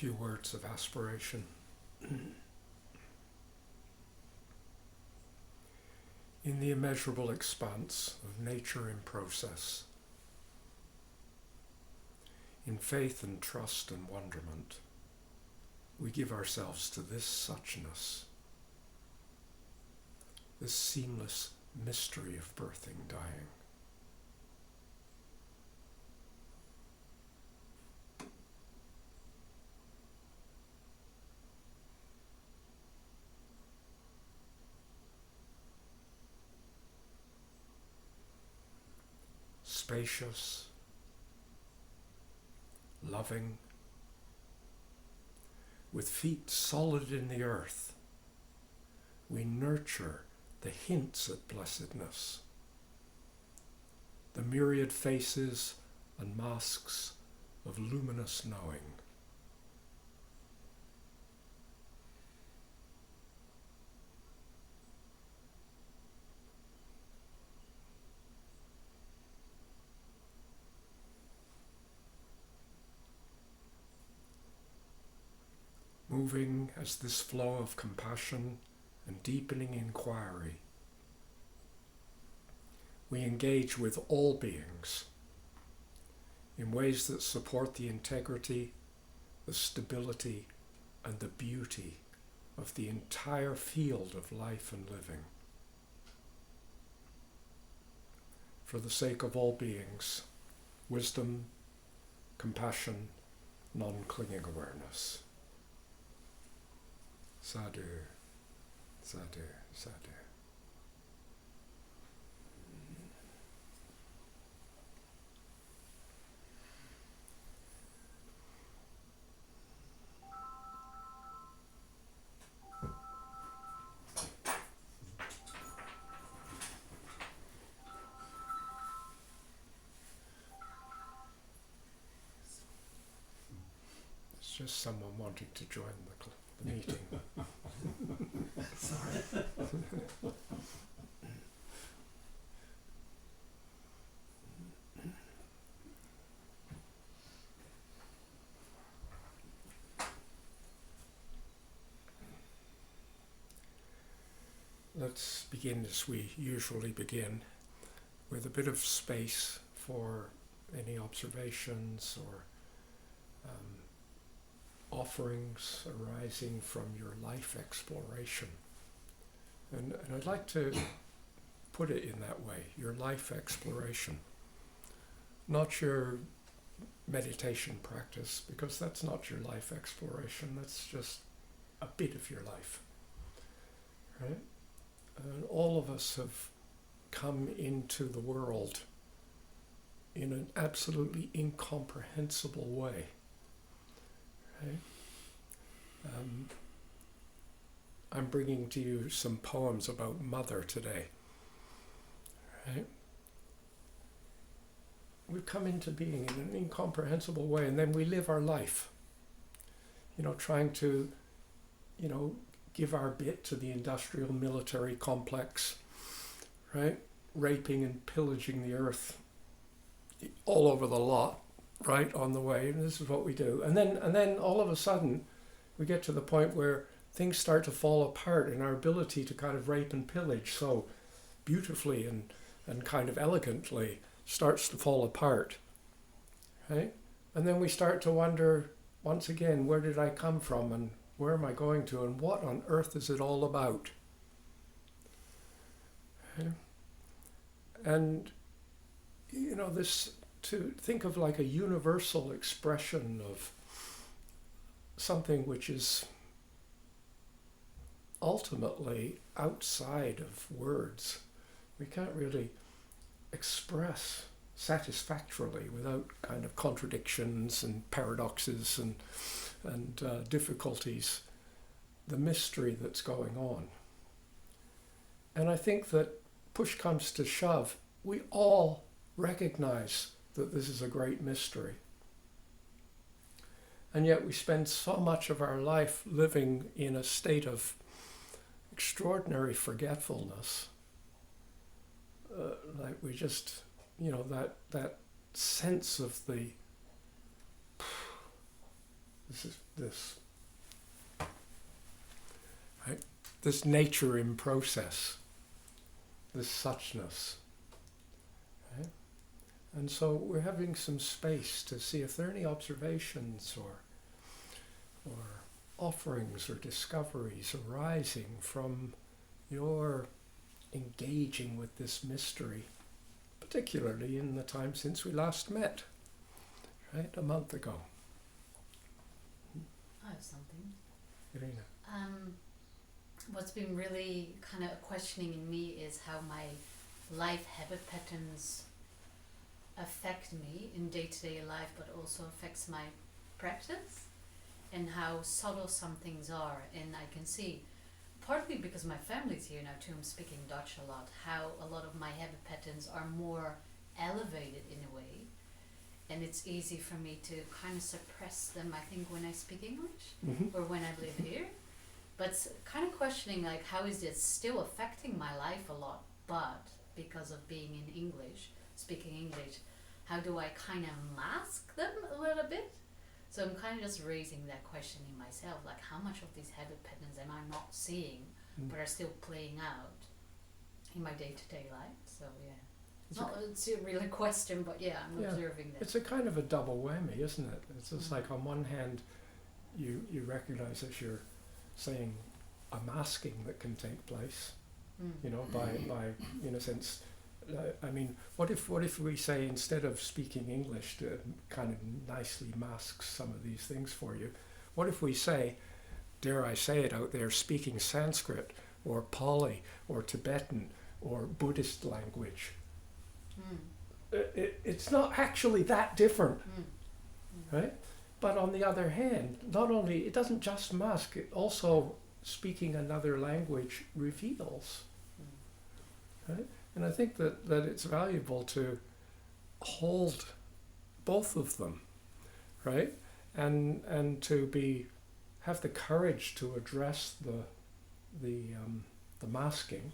few words of aspiration. In the immeasurable expanse of nature in process, in faith and trust and wonderment, we give ourselves to this suchness, this seamless mystery of birthing, dying. Spacious, loving, with feet solid in the earth, we nurture the hints at blessedness, the myriad faces and masks of luminous knowing. Moving as this flow of compassion and deepening inquiry, we engage with all beings in ways that support the integrity, the stability, and the beauty of the entire field of life and living. For the sake of all beings, wisdom, compassion, non-clinging awareness. Sadhu, sadhu, sadhu. It's just someone wanting to join the meeting. Sorry. Let's begin as we usually begin, with a bit of space for any observations or offerings arising from your life exploration. And I'd like to put it in that way, your life exploration. Not your meditation practice, because that's not your life exploration, that's just a bit of your life, right? All of us have come into the world in an absolutely incomprehensible way. Right? I'm bringing to you some poems about Mother today. Right? We've come into being in an incomprehensible way, and then we live our life, trying to, give our bit to the industrial military complex, right? Raping and pillaging the earth all over the lot, right, on the way, and this is what we do. And then all of a sudden, we get to the point where things start to fall apart in our ability to kind of rape and pillage so beautifully and kind of elegantly starts to fall apart, right? And then we start to wonder, once again, where did I come from and where am I going to and what on earth is it all about? Okay? And, this, to think of like a universal expression of something which is ultimately outside of words. We can't really express satisfactorily without kind of contradictions and paradoxes and difficulties the mystery that's going on. And I think that push comes to shove, we all recognize that this is a great mystery. And yet we spend so much of our life living in a state of extraordinary forgetfulness. Like we just, that sense of the Right? This nature in process, this suchness. Right? And so we're having some space to see if there are any observations or offerings or discoveries arising from your engaging with this mystery, particularly in the time since we last met, right, a month ago. I have something. Irina. What's been really kind of questioning in me is how my life habit patterns affect me in day-to-day life, but also affects my practice, and how subtle some things are. And I can see, partly because my family's here now too, I'm speaking Dutch a lot, how a lot of my habit patterns are more elevated in a way, and it's easy for me to kind of suppress them, I think, when I speak English or when I live here. But kind of questioning, like, how is this still affecting my life a lot, but because of being in English, speaking English, how do I kind of mask them a little bit? So I'm kind of just raising that question in myself, like, how much of these habit patterns am I not seeing, but are still playing out in my day-to-day life? So yeah, it's a real question, but yeah, I'm observing that. It's a kind of a double whammy, isn't it? It's just like, on one hand, you recognize that you're saying a masking that can take place, by in a sense. I mean, what if we say, instead of speaking English to kind of nicely mask some of these things for you, what if we say, dare I say it out there, speaking Sanskrit or Pali or Tibetan or Buddhist language? It's not actually that different, right? But on the other hand, not only, it doesn't just mask, it also, speaking another language reveals, right? And I think that it's valuable to hold both of them, right? And to have the courage to address the masking,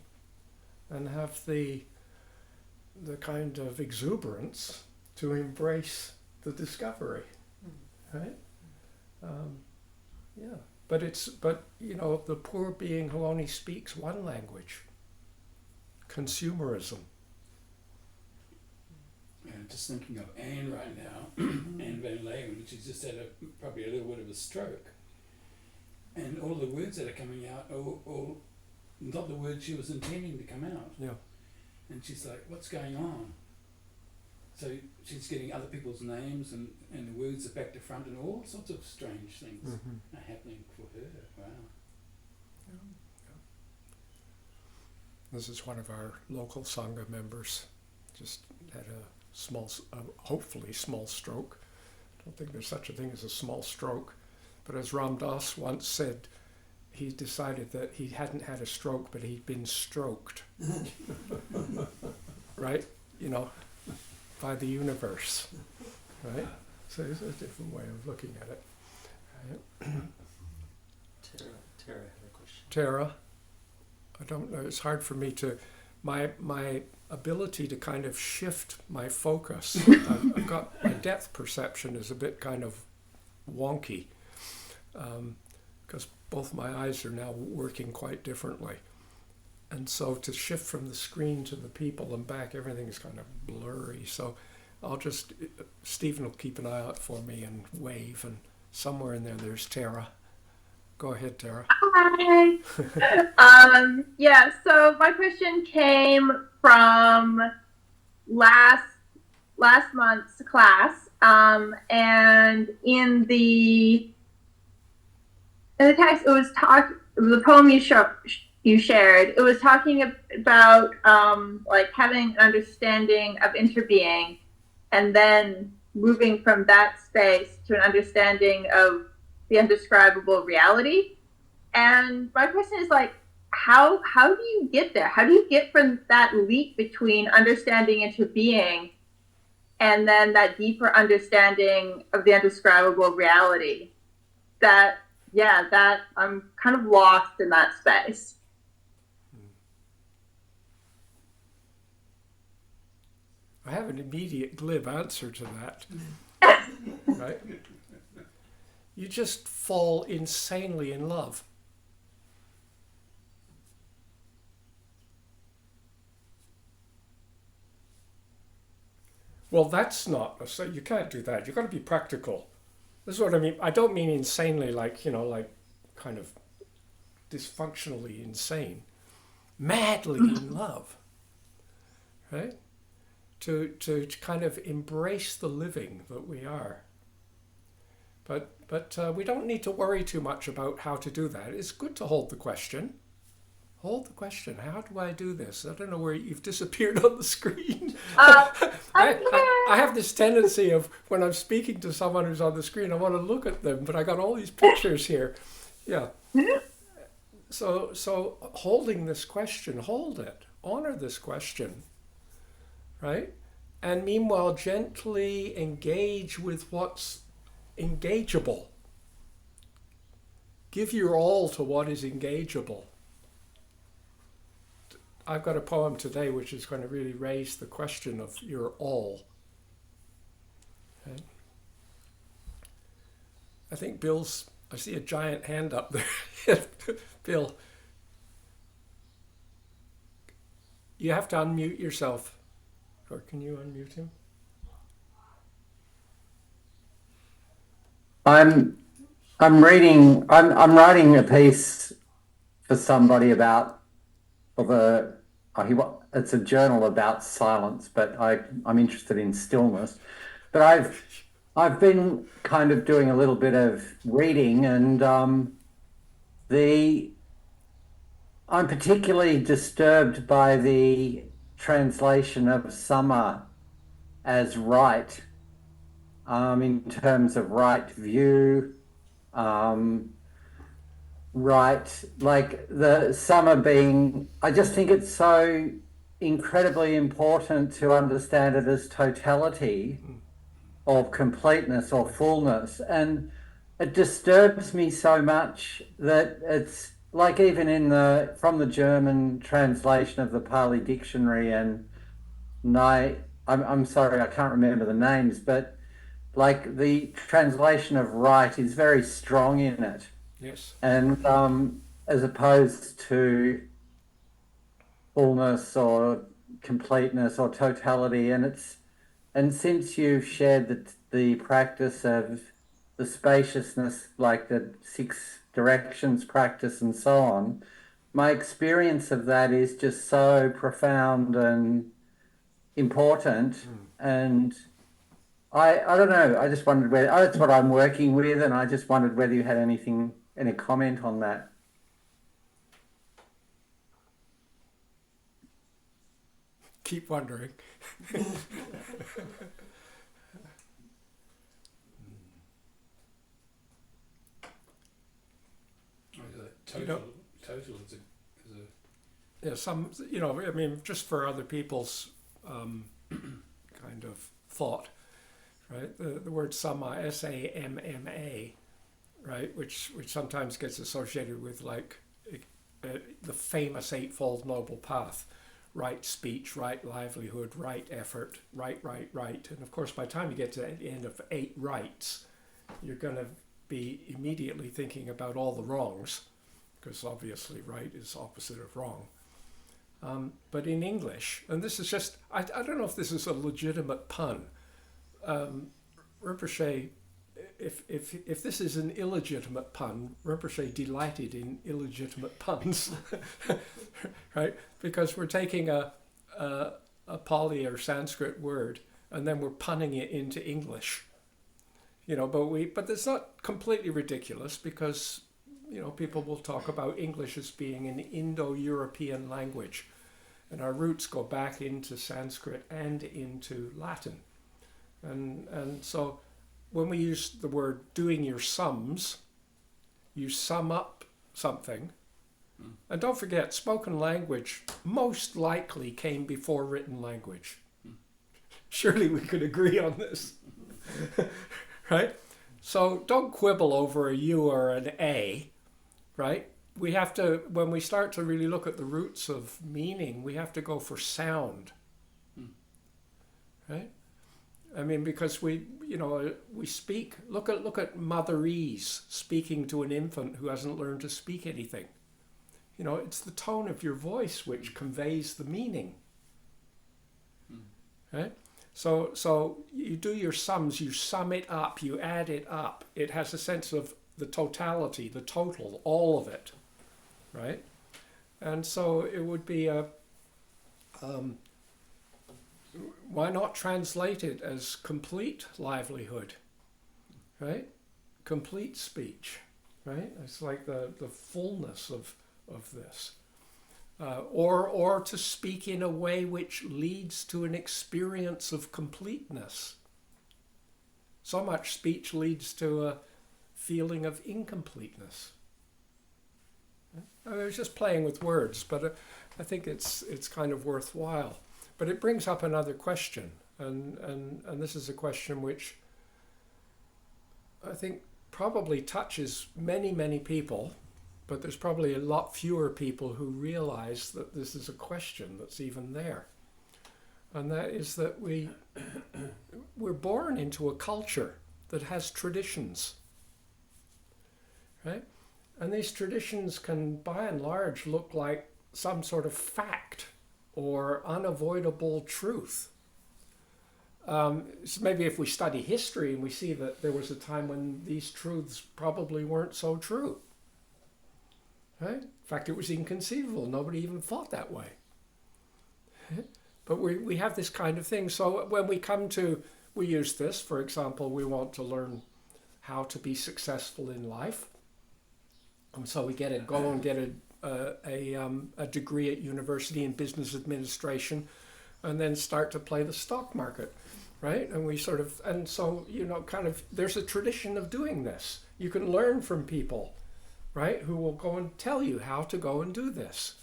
and have the kind of exuberance to embrace the discovery, right? But the poor being who only speaks one language, consumerism. Just thinking of Anne right now, Anne Van Leeuwen, she's just had probably a little bit of a stroke, and all the words that are coming out are all not the words she was intending to come out. Yeah. And she's like, what's going on? So she's getting other people's names and the words are back to front, and all sorts of strange things are happening for her. Wow. This is one of our local Sangha members. Just had hopefully small stroke. I don't think there's such a thing as a small stroke. But as Ram Dass once said, he decided that he hadn't had a stroke, but he'd been stroked. Right? By the universe. Right? So it's a different way of looking at it. Right? Tara had a question. Tara? I don't know, it's hard for me to, my ability to kind of shift my focus. I've got, my depth perception is a bit kind of wonky, because both my eyes are now working quite differently. And so to shift from the screen to the people and back, everything's kind of blurry. So Stephen will keep an eye out for me and wave, and somewhere in there's Tara. Go ahead, Tara. Hi. So my question came from last month's class, and in the text, it was the poem you shared. It was talking about like having an understanding of interbeing, and then moving from that space to an understanding of the undescribable reality. And my question is, like, how do you get there? How do you get from that leap between understanding into being and then that deeper understanding of the undescribable reality? That I'm kind of lost in that space. I have an immediate glib answer to that. Right? You just fall insanely in love. Well, that's not, so you can't do that. You've got to be practical. This is what I mean. I don't mean insanely like, like kind of dysfunctionally insane. Madly in love, right? To kind of embrace the living that we are. But we don't need to worry too much about how to do that. It's good to hold the question. Hold the question. How do I do this? I don't know where you've disappeared on the screen. I have this tendency of when I'm speaking to someone who's on the screen, I want to look at them, but I got all these pictures here. Yeah. So holding this question, hold it, honor this question, right? And meanwhile, gently engage with what's engageable. Give your all to what is engageable. I've got a poem today which is going to really raise the question of your all. Okay. I think I see a giant hand up there. Bill, you have to unmute yourself. Or can you unmute him? I'm writing a piece for somebody about it's a journal about silence, but I'm interested in stillness. But I've been kind of doing a little bit of reading, and I'm particularly disturbed by the translation of summer as right, in terms of right view, right, like the summer being, I just think it's so incredibly important to understand it as totality or completeness or fullness. And it disturbs me so much that it's like even from the German translation of the Pali Dictionary, and I'm sorry, I can't remember the names, but like the translation of right is very strong in it. Yes. And as opposed to fullness or completeness or totality, and since you've shared the practice of the spaciousness, like the 6 directions practice and so on, my experience of that is just so profound and important. And I don't know, I just wondered whether, that's what I'm working with, and I just wondered whether you had any comment on that. Keep wondering. Total is a Yeah, some, I mean, just for other people's kind of thought, right? The word Samma, S-A-M-M-A, right, which sometimes gets associated with like the famous Eightfold Noble Path, right speech, right livelihood, right effort, right. And of course, by the time you get to the end of 8 rights, you're going to be immediately thinking about all the wrongs, because obviously right is opposite of wrong. But in English, and this is just, I don't know if this is a legitimate pun. Rinpoche, if this is an illegitimate pun, Rinpoche delighted in illegitimate puns, right? Because we're taking a Pali or Sanskrit word and then we're punning it into English, but it's not completely ridiculous because, people will talk about English as being an Indo-European language, and our roots go back into Sanskrit and into Latin, and so when we use the word doing your sums, you sum up something. And don't forget, spoken language most likely came before written language. Surely we could agree on this, right? So don't quibble over a U or an A, right? We have to, when we start to really look at the roots of meaning, we have to go for sound, right? I mean, because we speak. Look at motherese speaking to an infant who hasn't learned to speak anything. It's the tone of your voice which conveys the meaning. Right? So you do your sums, you sum it up, you add it up. It has a sense of the totality, the total, all of it, right? And so it would be why not translate it as complete livelihood, right? Complete speech, right? It's like the fullness of this. Or to speak in a way which leads to an experience of completeness. So much speech leads to a feeling of incompleteness. I was just playing with words, but I think it's kind of worthwhile. But it brings up another question, and this is a question which I think probably touches many, many people. But there's probably a lot fewer people who realize that this is a question that's even there. And that is that we're born into a culture that has traditions, right? And these traditions can, by and large, look like some sort of fact or unavoidable truth. So maybe if we study history and we see that there was a time when these truths probably weren't so true. Right? In fact, it was inconceivable. Nobody even thought that way. But we have this kind of thing. So when we use this, for example, we want to learn how to be successful in life. And so we go and get a degree at university in business administration, and then start to play the stock market, right? And so there's a tradition of doing this. You can learn from people, right, who will go and tell you how to go and do this.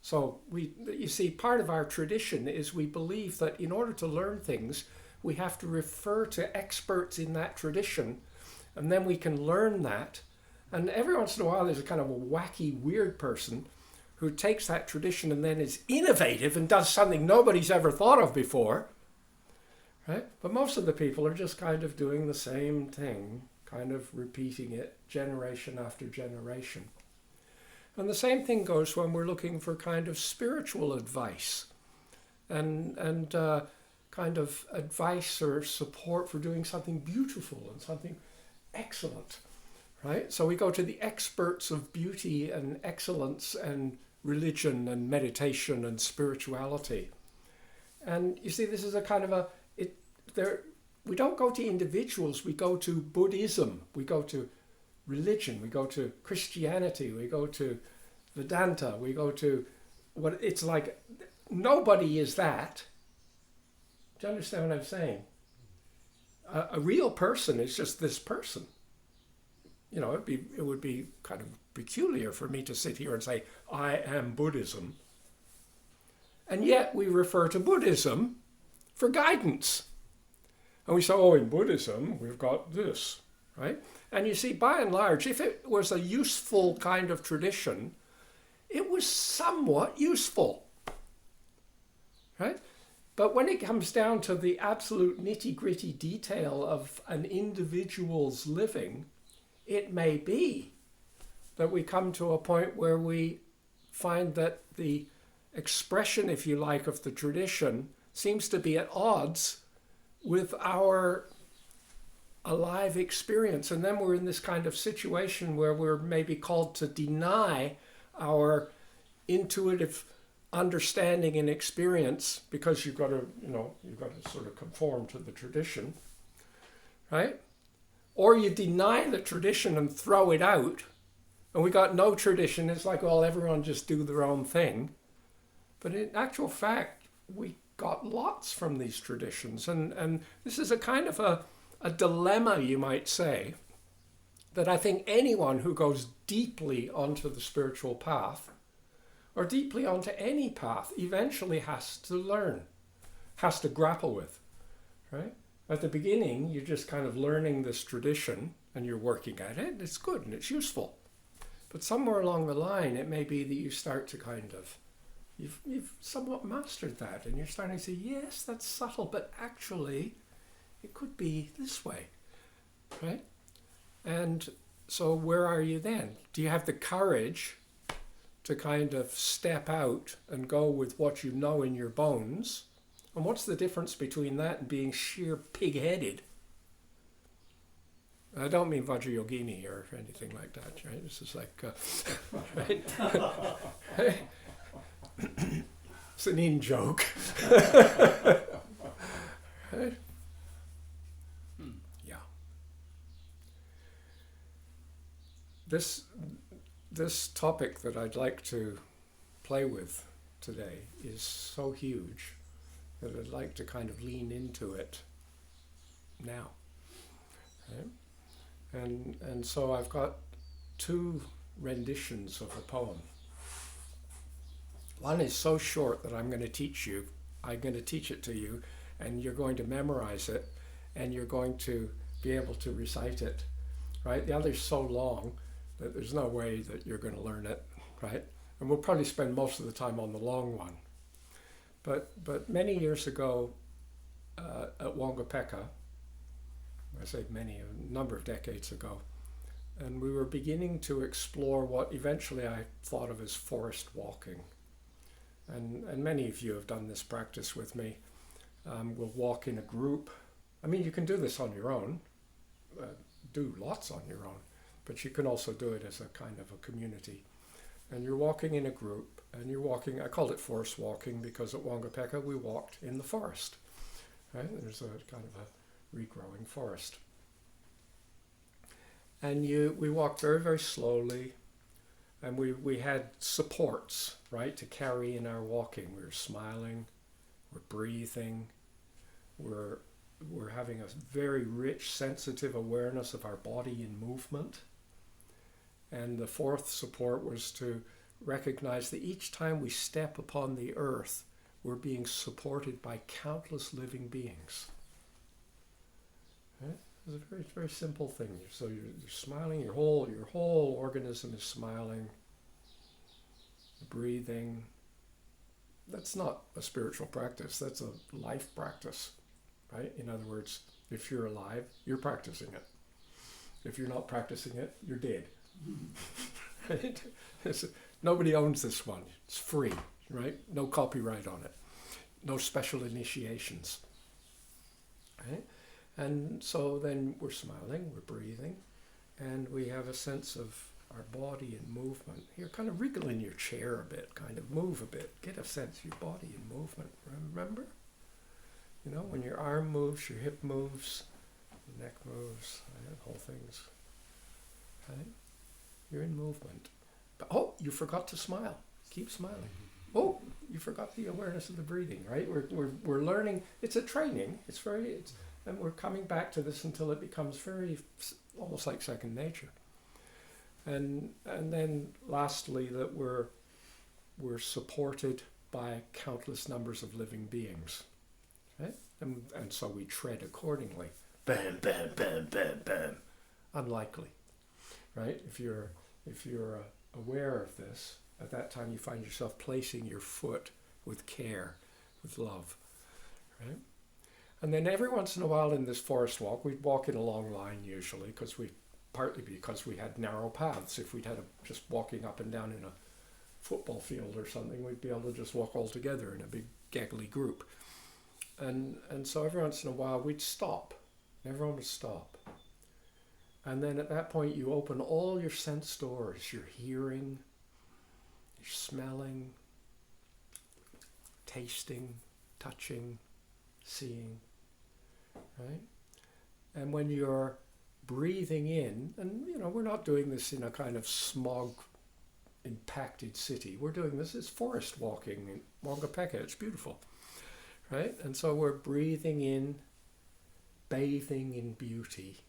So you see, part of our tradition is we believe that in order to learn things, we have to refer to experts in that tradition, and then we can learn that. And every once in a while, there's a kind of a wacky, weird person who takes that tradition and then is innovative and does something nobody's ever thought of before, right? But most of the people are just kind of doing the same thing, kind of repeating it generation after generation. And the same thing goes when we're looking for kind of spiritual advice and kind of advice or support for doing something beautiful and something excellent, right? So we go to the experts of beauty and excellence and religion and meditation and spirituality. And you see, this is a kind of we don't go to individuals, we go to Buddhism, we go to religion, we go to Christianity, we go to Vedanta, we go to what it's like. Nobody is that. Do you understand what I'm saying? A real person is just this person. It would be kind of peculiar for me to sit here and say, I am Buddhism. And yet we refer to Buddhism for guidance. And we say, in Buddhism, we've got this, right? And you see, by and large, if it was a useful kind of tradition, it was somewhat useful, right? But when it comes down to the absolute nitty-gritty detail of an individual's living, it may be that we come to a point where we find that the expression, if you like, of the tradition seems to be at odds with our alive experience. And then we're in this kind of situation where we're maybe called to deny our intuitive understanding and experience because you've got to sort of conform to the tradition, right? Or you deny the tradition and throw it out, and we got no tradition. It's like, everyone just do their own thing. But in actual fact, we got lots from these traditions. And this is a kind of a dilemma, you might say, that I think anyone who goes deeply onto the spiritual path, or deeply onto any path, eventually has to learn, has to grapple with, right? At the beginning, you're just kind of learning this tradition and you're working at it. It's good and it's useful. But somewhere along the line, it may be that you start to kind of, you've somewhat mastered that and you're starting to say, yes, that's subtle, but actually It could be this way, right? And so where are you then? Do you have the courage to kind of step out and go with what you know in your bones? And what's the difference between that and being sheer pig-headed? I don't mean Vajrayogini or anything like that, right? This is like, right? It's an in-joke. Right? Yeah. This topic that I'd like to play with today is so huge that I'd like to kind of lean into it now. Right? And so I've got two renditions of a poem. One is so short that I'm going to teach it to you, and you're going to memorize it, and you're going to be able to recite it, right? The other's so long that there's no way that you're going to learn it, right? And we'll probably spend most of the time on the long one. But many years ago at Wangapeka, I say many, a number of decades ago, and we were beginning to explore what eventually I thought of as forest walking. And many of you have done this practice with me. We'll walk in a group. I mean, you can do this on your own, do lots on your own, but you can also do it as a kind of a community. And you're walking in a group, and you're walking, I called it forest walking because at Wangapeka we walked in the forest, right? There's a kind of a regrowing forest. And we walked very, very slowly, and we had supports, right, to carry in our walking. We were smiling, we're breathing, we're having a very rich, sensitive awareness of our body in movement. And the fourth support was to recognize that each time we step upon the earth, we're being supported by countless living beings. Right? It's a very, very simple thing. So you're smiling, your whole organism is smiling, breathing. That's not a spiritual practice, that's a life practice, right? In other words, if you're alive, you're practicing it. If you're not practicing it, you're dead. Right? Nobody owns this one. It's free, right? No copyright on it. No special initiations. Right? And so then we're smiling, we're breathing, and we have a sense of our body in movement. Here, kind of wriggle in your chair a bit, kind of move a bit, get a sense of your body in movement. Remember? You know, when your arm moves, your hip moves, the neck moves, right? The whole thing's, right? You're in movement. But, oh, you forgot to smile. Keep smiling. Oh, you forgot the awareness of the breathing, right? We're learning. It's a training. And we're coming back to this until it becomes very, almost like second nature. And then lastly, that we're supported by countless numbers of living beings, right? And so we tread accordingly. Bam, bam, bam, bam, bam. Unlikely, right? If you're aware of this, at that time you find yourself placing your foot with care, with love, right? And then every once in a while in this forest walk, we'd walk in a long line usually, partly because we had narrow paths. If we'd had just walking up and down in a football field or something, we'd be able to just walk all together in a big gaggly group. And so every once in a while we'd stop. Everyone would stop. And then at that point you open all your sense doors, your hearing, your smelling, tasting, touching, seeing, right? And when you're breathing in, and you know, we're not doing this in a kind of smog impacted city. We're doing this as forest walking in Wangapeka. It's beautiful, right? And so we're breathing in, bathing in beauty,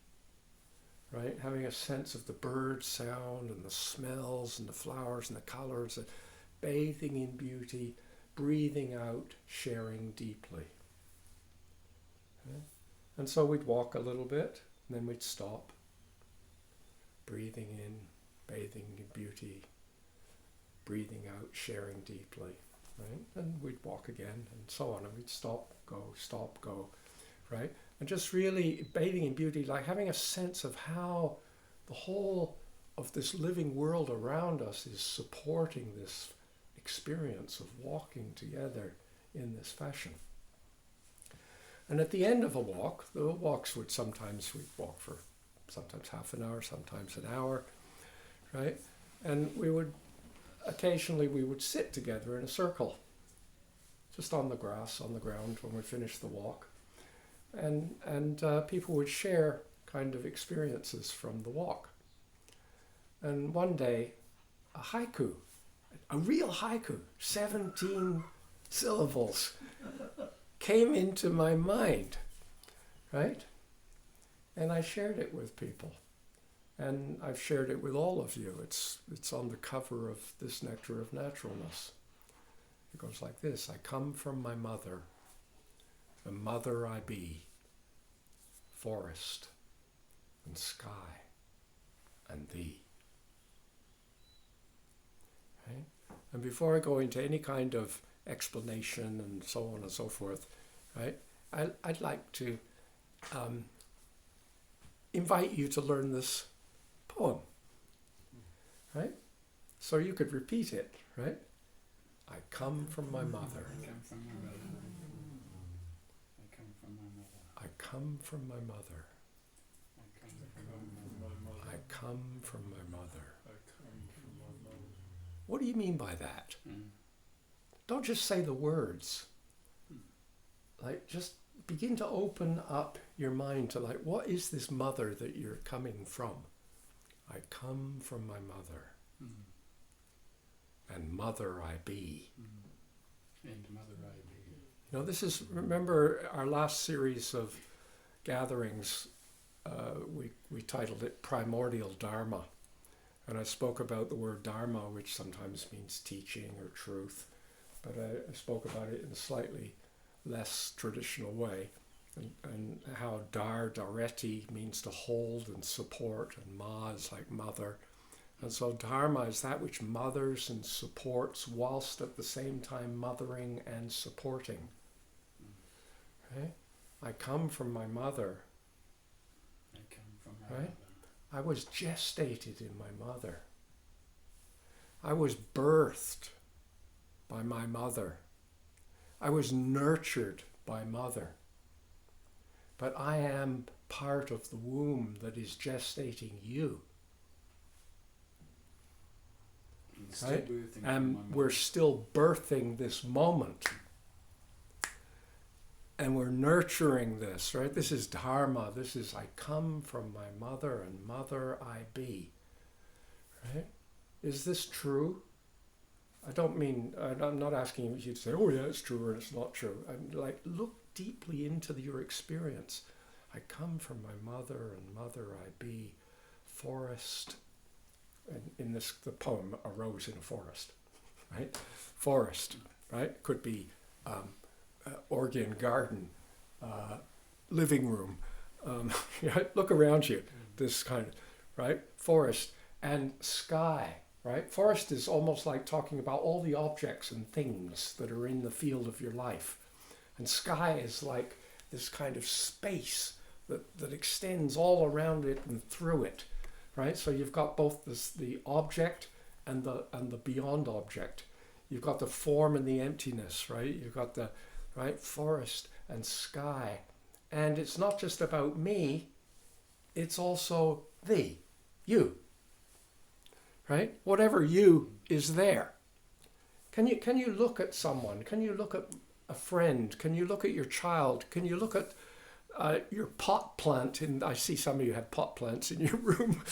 right? Having a sense of the bird sound and the smells and the flowers and the colors, and bathing in beauty, breathing out, sharing deeply. Okay? And so we'd walk a little bit, and then we'd stop, breathing in, bathing in beauty, breathing out, sharing deeply, right? And we'd walk again, and so on, and we'd stop, go, right? and just really bathing in beauty, like having a sense of how the whole of this living world around us is supporting this experience of walking together in this fashion. And at the end of a walk, the walks would sometimes, we'd walk for sometimes half an hour, sometimes an hour, right? And we would, occasionally we would sit together in a circle, just on the grass, on the ground when we finished the walk. And people would share kind of experiences from the walk. And one day, a haiku, a real haiku, 17 syllables, came into my mind, right? And I shared it with people. And I've shared it with all of you. It's on the cover of this Nectar of Naturalness. It goes like this: I come from my mother, the mother I be, forest and sky and thee. Right? And before I go into any kind of explanation and so on and so forth, right, I'd like to invite you to learn this poem, right? So you could repeat it, right? I come from my mother. I come from my mother. I come from my mother. I come from my mother. I come from my mother. I come from my mother. What do you mean by that? Mm. Don't just say the words. Like, just begin to open up your mind to, like, what is this mother that you're coming from? I come from my mother, and mother I be. And mother I be. You know, this is, remember our last series of gatherings, we titled it Primordial Dharma. And I spoke about the word dharma, which sometimes means teaching or truth, but I spoke about it in a slightly less traditional way, and how dareti means to hold and support, and ma is like mother. And so dharma is that which mothers and supports whilst at the same time mothering and supporting. Right? I come from my mother. I come from my Right? mother. I was gestated in my mother. I was birthed by my mother. I was nurtured by mother. But I am part of the womb that is gestating you. And still Right? birthing from my And mother. we're still birthing this moment. And we're nurturing this, right? This is dharma. This is I come from my mother and mother I be. Right? Is this true? I don't mean, I'm not asking you to say, oh yeah, it's true or it's not true. I'm like, look deeply into your experience. I come from my mother and mother I be, forest. And in this, the poem arose in a forest, right? Forest, right? Could be organ garden, living room. Look around you, this kind of, right? Forest and sky, right? Forest is almost like talking about all the objects and things that are in the field of your life. And sky is like this kind of space that extends all around it and through it, right? So you've got both the object and the beyond object. You've got the form and the emptiness, right? You've got the, right, forest and sky. And it's not just about me, it's also thee, you, right? Whatever you is there. Can you look at someone? Can you look at a friend? Can you look at your child? Can you look at your pot plant? I see some of you have pot plants in your room.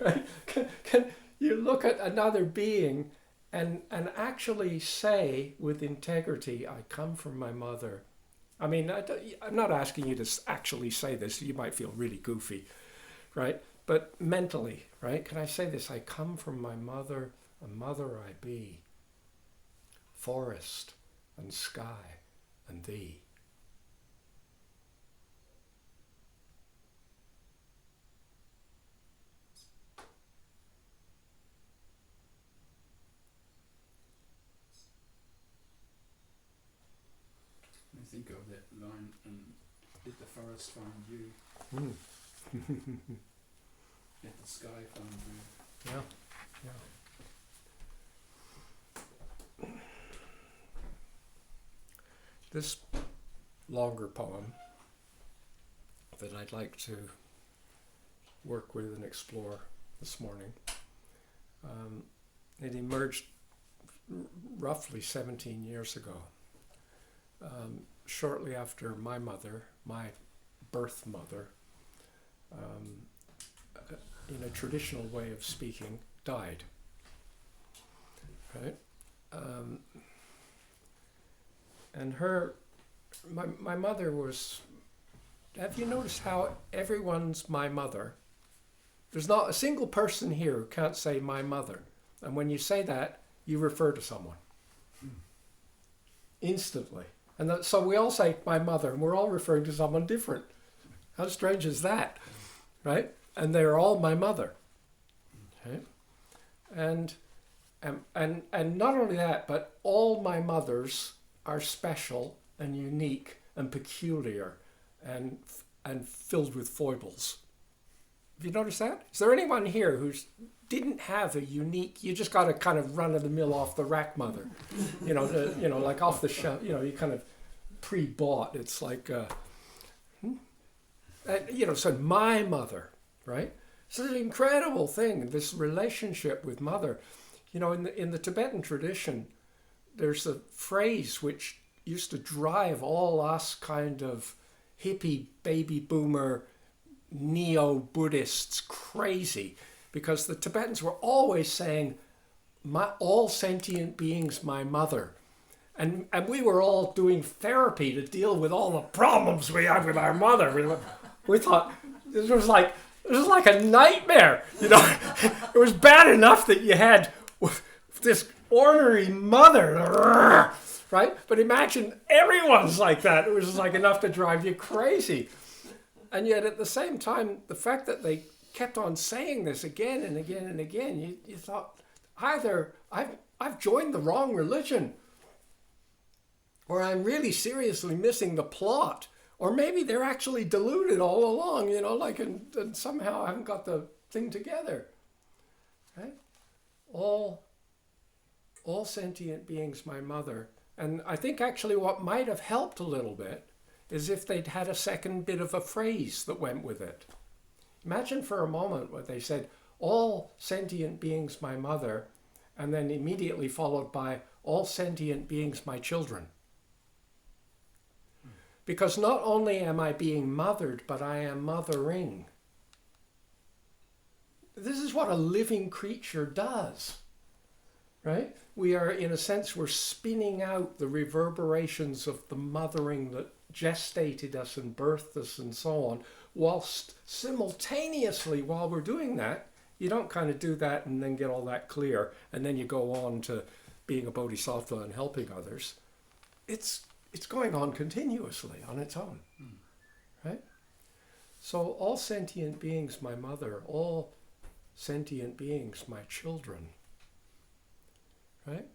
Right? Can you look at another being and actually say with integrity, I come from my mother. I mean, I'm not asking you to actually say this. You might feel really goofy, right? But mentally, right? Can I say this? I come from my mother, a mother I be, forest and sky and thee. I think of that line and at the forest found you. Mm. Let the sky find you. Yeah, yeah. This longer poem that I'd like to work with and explore this morning, it emerged roughly 17 years ago, shortly after my mother, my birth mother, in a traditional way of speaking, died. Right? And my mother was, have you noticed how everyone's my mother? There's not a single person here who can't say my mother. And when you say that, you refer to someone. Instantly. And so we all say my mother, and we're all referring to someone different. How strange is that? Right? And they're all my mother. Okay? And not only that, but all my mothers are special and unique and peculiar and filled with foibles. Have you noticed that? Is there anyone here who didn't have a unique, you just got a kind of run-of-the-mill off-the-rack mother? Like off the shelf, you kind of pre-bought. It's like, so my mother, right? It's an incredible thing, this relationship with mother. In the Tibetan tradition, there's a phrase which used to drive all us kind of hippie, baby boomer, neo-Buddhists crazy, because the Tibetans were always saying, all sentient beings, my mother. And we were all doing therapy to deal with all the problems we had with our mother. We thought this was like a nightmare. It was bad enough that you had this ornery mother, right? But imagine everyone's like that. It was like enough to drive you crazy. And yet at the same time, the fact that they kept on saying this again and again and again, you thought, either I've joined the wrong religion, or I'm really seriously missing the plot, or maybe they're actually deluded all along, and somehow I haven't got the thing together. Right? All sentient beings, my mother. And I think actually what might have helped a little bit is if they'd had a second bit of a phrase that went with it. Imagine for a moment what they said, all sentient beings, my mother, and then immediately followed by all sentient beings, my children. Because not only am I being mothered, but I am mothering. This is what a living creature does, right? We are, in a sense, we're spinning out the reverberations of the mothering that gestated us and birthed us and so on, whilst simultaneously, while we're doing that, you don't kind of do that and then get all that clear, and then you go on to being a bodhisattva and helping others. It's going on continuously on its own, right? So all sentient beings, my mother, all sentient beings, my children, right?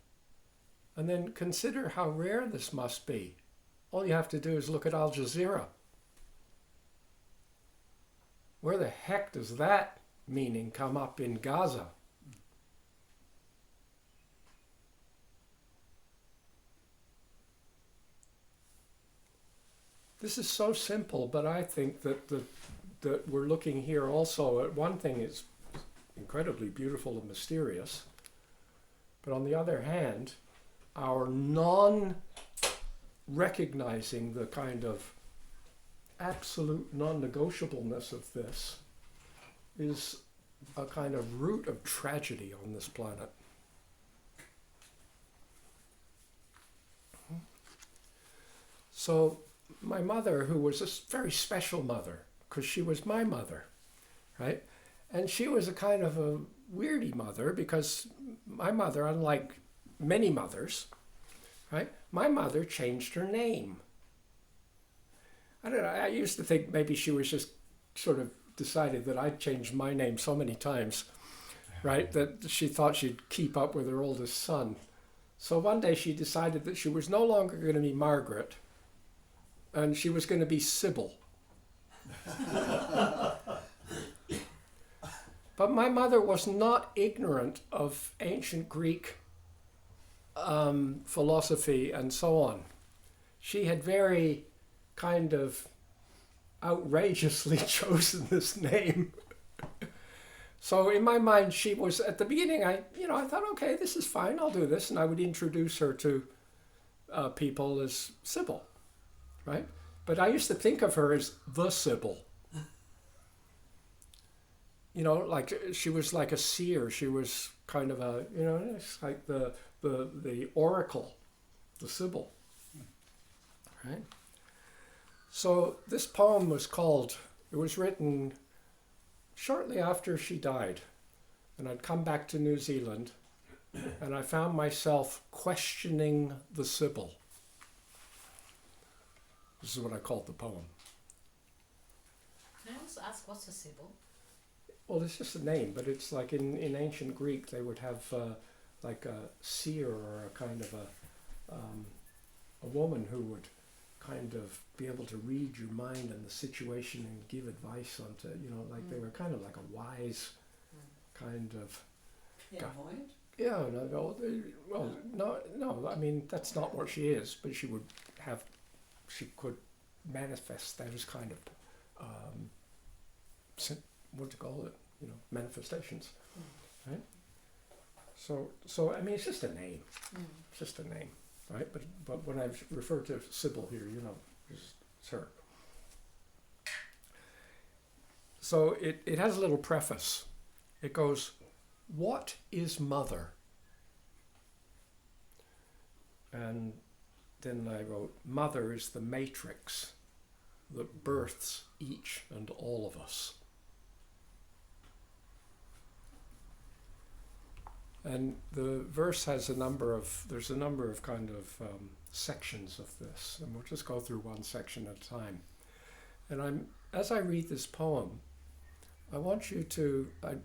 And then consider how rare this must be. All you have to do is look at Al Jazeera. Where the heck does that meaning come up in Gaza? This is so simple, but I think that that we're looking here also at one thing is incredibly beautiful and mysterious, but on the other hand, our non-recognizing the kind of absolute non-negotiableness of this is a kind of root of tragedy on this planet. So my mother, who was a very special mother, because she was my mother, right? And she was a kind of a weirdy mother, because my mother, unlike many mothers, right? My mother changed her name. I don't know, I used to think maybe she was just sort of decided that I'd changed my name so many times, right? That she thought she'd keep up with her oldest son. So one day she decided that she was no longer going to be Margaret, and she was going to be Sybil. But my mother was not ignorant of ancient Greek philosophy and so on. She had very kind of outrageously chosen this name. So in my mind, she was, at the beginning, I thought, okay, this is fine, I'll do this. And I would introduce her to people as Sybil, right? But I used to think of her as the Sybil. You know, like she was like a seer. She was kind of a, it's like the oracle, the Sybil, right? So this poem was it was written shortly after she died. And I'd come back to New Zealand and I found myself questioning the Sybil. This is what I called the poem. Can I also ask, what's a Sybil? Well, it's just a name, but it's like in ancient Greek they would have like a seer or a kind of a woman who would kind of be able to read your mind and the situation and give advice onto, like they were kind of like a wise kind of... Clairvoyant? Yeah, no, I mean, that's not what she is, but she could manifest those kind of, what do you call it, manifestations, right? So I mean, it's just a name, it's just a name, right? But when I refer to Sybil here, it's her. So it has a little preface. It goes, "What is mother?" And then I wrote, "Mother is the matrix that births each and all of us." And the verse has there's a number of kind of sections of this, and we'll just go through one section at a time. And as I read this poem, I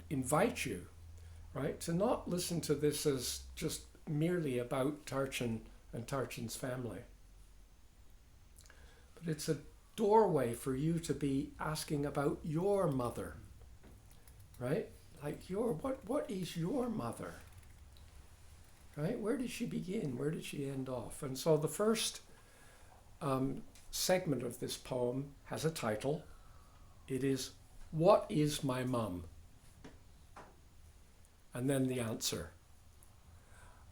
invite you, right, to not listen to this as just merely about Tarchin and Tarchin's family. But it's a doorway for you to be asking about your mother, right? Like what is your mother? Right? Where did she begin? Where did she end off? And so the first segment of this poem has a title. It is, "What is my mum?" And then the answer.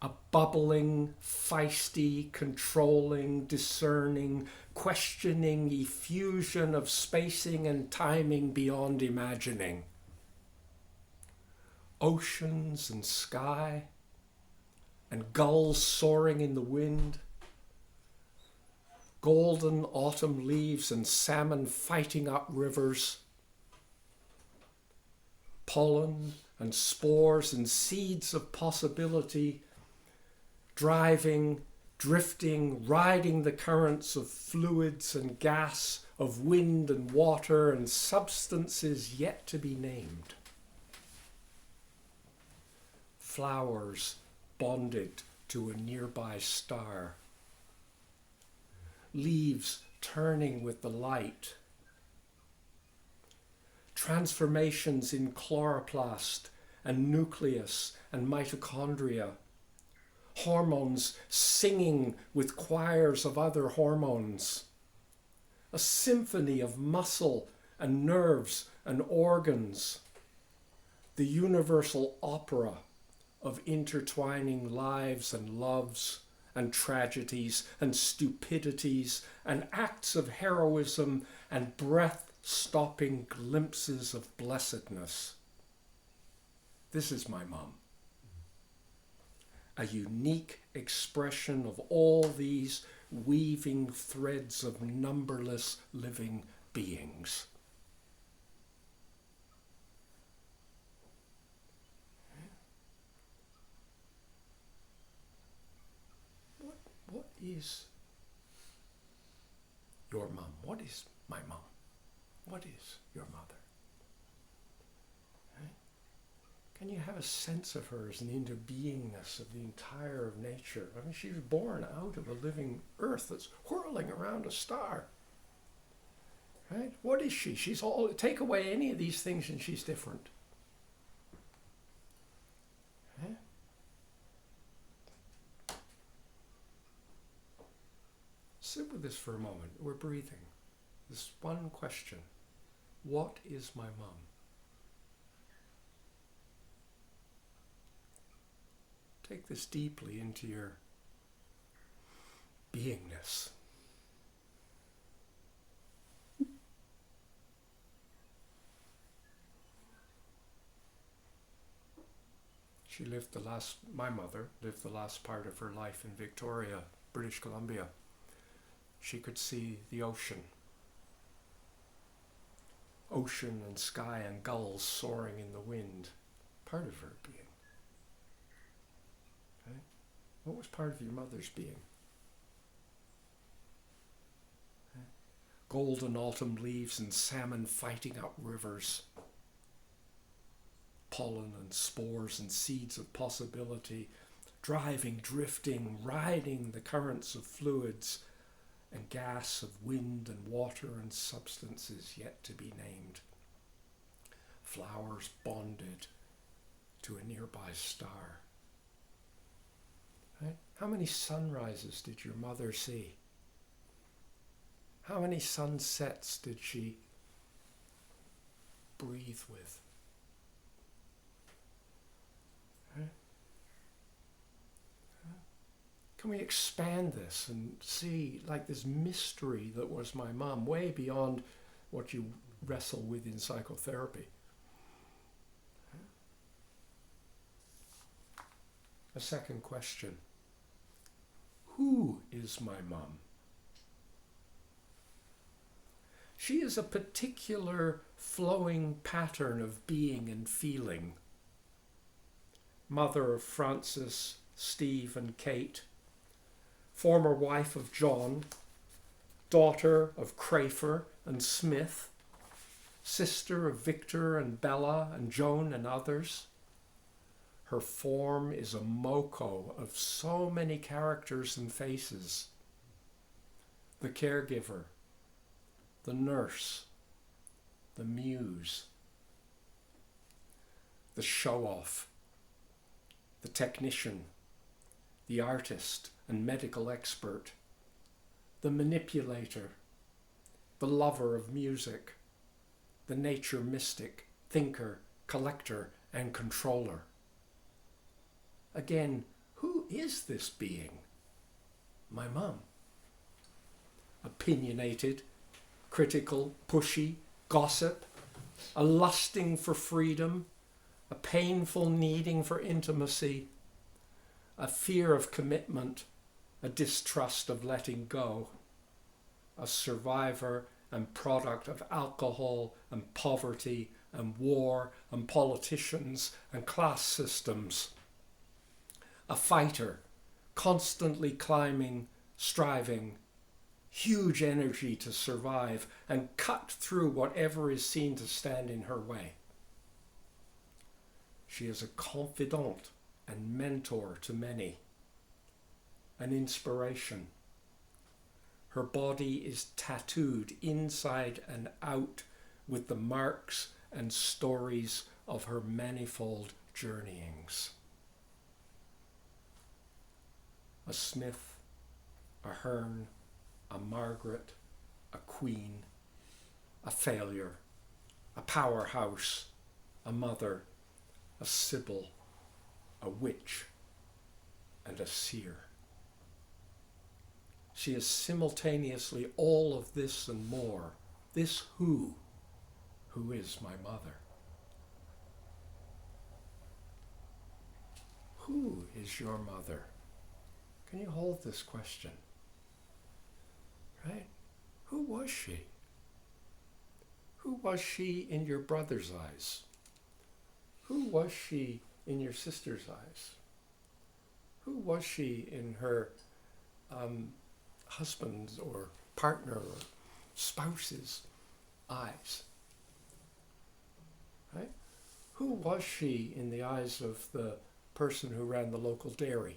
A bubbling, feisty, controlling, discerning, questioning effusion of spacing and timing beyond imagining. Oceans and sky, and gulls soaring in the wind, golden autumn leaves and salmon fighting up rivers, pollen and spores and seeds of possibility, driving, drifting, riding the currents of fluids and gas, of wind and water and substances yet to be named. Flowers bonded to a nearby star. Leaves turning with the light. Transformations in chloroplast and nucleus and mitochondria. Hormones singing with choirs of other hormones. A symphony of muscle and nerves and organs. The universal opera of intertwining lives and loves and tragedies and stupidities and acts of heroism and breath-stopping glimpses of blessedness. This is my mum. A unique expression of all these weaving threads of numberless living beings. What is your mum? What is my mum? What is your mother? Right? Can you have a sense of her as an interbeingness of the entire of nature? I mean, she was born out of a living earth that's whirling around a star. Right? What is she? She's all, take away any of these things and she's different. Right? Sit with this for a moment. We're breathing. This one question. What is my mum? Take this deeply into your beingness. My mother lived the last part of her life in Victoria, British Columbia. She could see the ocean. Ocean and sky and gulls soaring in the wind. Part of her being. Okay? What was part of your mother's being? Okay? Golden autumn leaves and salmon fighting up rivers. Pollen and spores and seeds of possibility, driving, drifting, riding the currents of fluids and gas of wind and water and substances yet to be named. Flowers bonded to a nearby star. Right? How many sunrises did your mother see? How many sunsets did she breathe with? Can we expand this and see like this mystery that was my mum, way beyond what you wrestle with in psychotherapy? A second question. Who is my mum? She is a particular flowing pattern of being and feeling. Mother of Francis, Steve and Kate, former wife of John, daughter of Crafer and Smith, sister of Victor and Bella and Joan and others. Her form is a moco of so many characters and faces. The caregiver, the nurse, the muse, the show-off, the technician, the artist and medical expert, the manipulator, the lover of music, the nature mystic, thinker, collector, and controller. Again, who is this being? My mum. Opinionated, critical, pushy, gossip, a lusting for freedom, a painful needing for intimacy, a fear of commitment, a distrust of letting go, a survivor and product of alcohol and poverty and war and politicians and class systems, a fighter, constantly climbing, striving, huge energy to survive and cut through whatever is seen to stand in her way. She is a confidant and mentor to many, an inspiration. Her body is tattooed inside and out with the marks and stories of her manifold journeyings. A Smith, a Hearn, a Margaret, a Queen, a failure, a powerhouse, a mother, a Sibyl, a witch, and a seer. She is simultaneously all of this and more. This who is my mother? Who is your mother? Can you hold this question? Right? Who was she? Who was she in your brother's eyes? Who was she in your sister's eyes? Who was she in her husband's or partner or spouse's eyes? Right? Who was she in the eyes of the person who ran the local dairy,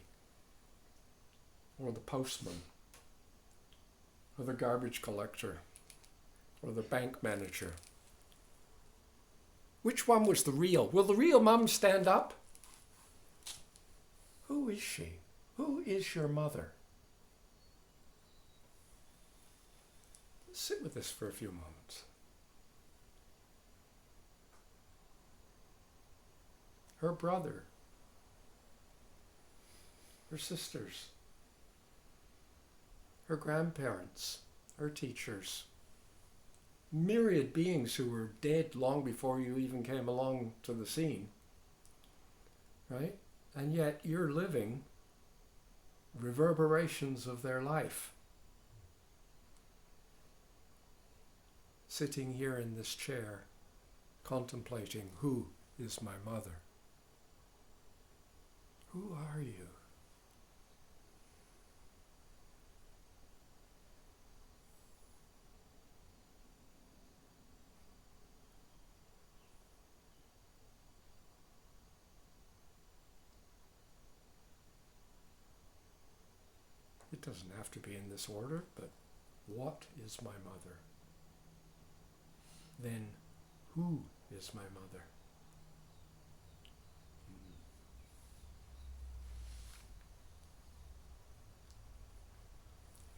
or the postman, or the garbage collector, or the bank manager? Which one was the real? Will the real mum stand up? Who is she? Who is your mother? Sit with this for a few moments. Her brother, her sisters, her grandparents, her teachers, myriad beings who were dead long before you even came along to the scene, right? And yet you're living reverberations of their life. Sitting here in this chair, contemplating, who is my mother? Who are you? It doesn't have to be in this order, but what is my mother? Then who is my mother?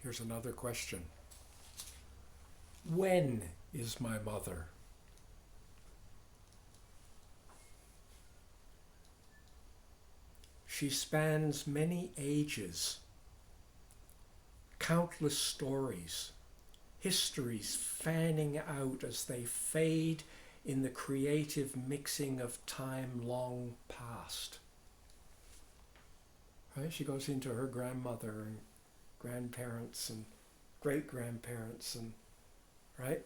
Here's another question. When is my mother? She spans many ages, countless stories, histories fanning out as they fade in the creative mixing of time long past. Right? She goes into her grandmother and grandparents and great-grandparents and right?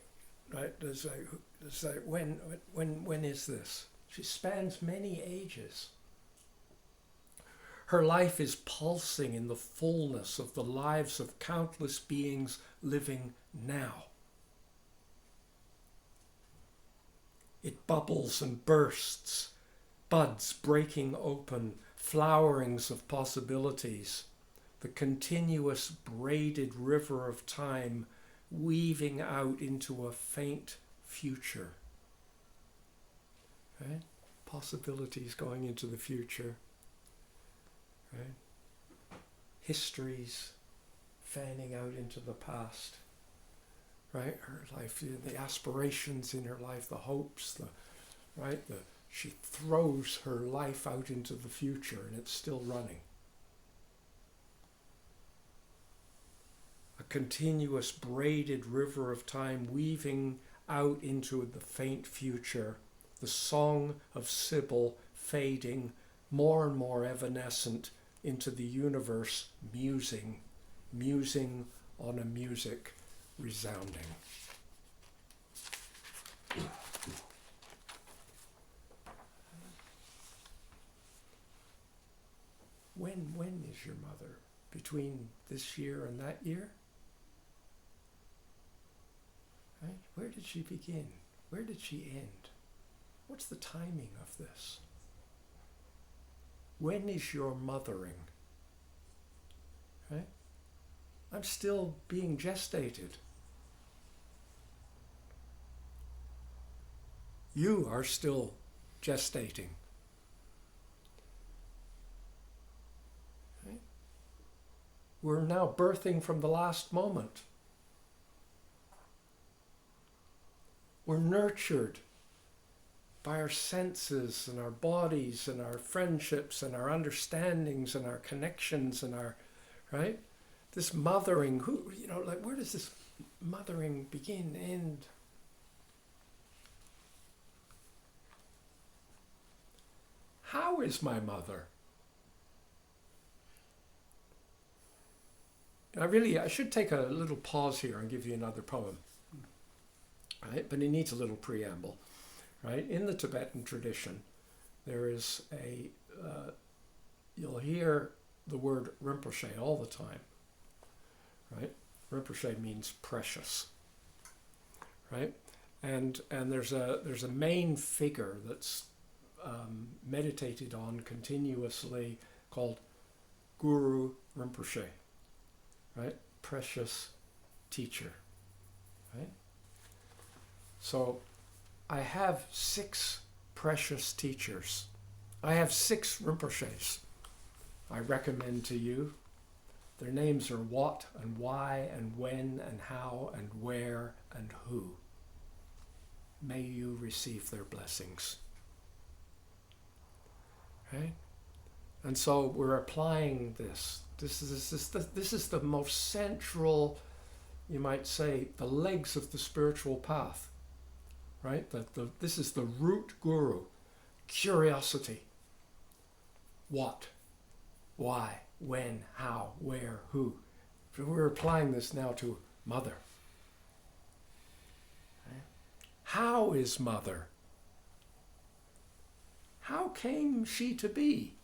There's like when is this? She spans many ages. Her life is pulsing in the fullness of the lives of countless beings living now. It bubbles and bursts, buds breaking open, flowerings of possibilities, the continuous braided river of time weaving out into a faint future. Right? Possibilities going into the future. Right? Histories fanning out into the past. Right? Her life, the aspirations in her life, the hopes, she throws her life out into the future and it's still running. A continuous braided river of time weaving out into the faint future, the song of Sybil fading, more and more evanescent into the universe, musing on a music resounding. When is your mother? Between this year and that year? Right? Where did she begin? Where did she end? What's the timing of this? When is your mothering? Right? I'm still being gestated. You are still gestating. Right? We're now birthing from the last moment. We're nurtured by our senses and our bodies and our friendships and our understandings and our connections and our, right? This mothering, where does this mothering begin, end? How is my mother? I should take a little pause here and give you another poem, right? But it needs a little preamble. Right? In the Tibetan tradition, there is you'll hear the word Rinpoche all the time, right? Rinpoche means precious, right? And there's a main figure that's meditated on continuously called Guru Rinpoche, right? Precious teacher, right? So I have 6 precious teachers. I have 6 Rinpoches I recommend to you. Their names are what and why and when and how and where and who. May you receive their blessings. Right? And so we're applying this. This is the most central, you might say, the legs of the spiritual path. Right? This is the root guru. Curiosity. What? Why? When? How? Where? Who? So we're applying this now to Mother. Right? How is Mother? How came she to be?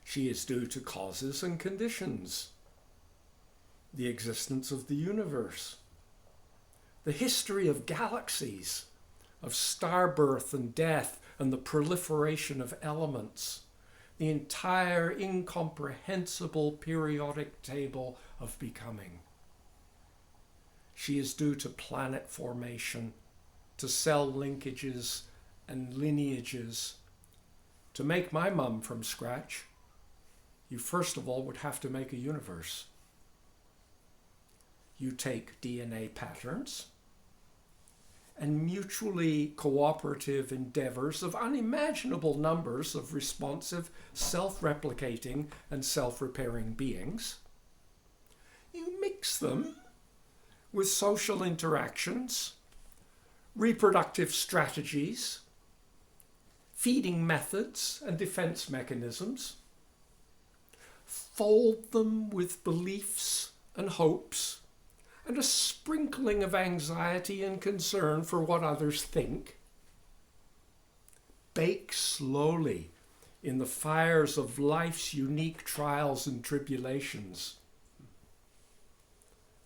She is due to causes and conditions. The existence of the universe. The history of galaxies, of star birth and death, and the proliferation of elements. The entire incomprehensible periodic table of becoming. She is due to planet formation, to cell linkages and lineages. To make my mum from scratch, you first of all would have to make a universe. You take DNA patterns and mutually cooperative endeavors of unimaginable numbers of responsive, self-replicating and self-repairing beings. You mix them with social interactions, reproductive strategies, feeding methods and defense mechanisms, fold them with beliefs and hopes, and a sprinkling of anxiety and concern for what others think. Bake slowly in the fires of life's unique trials and tribulations.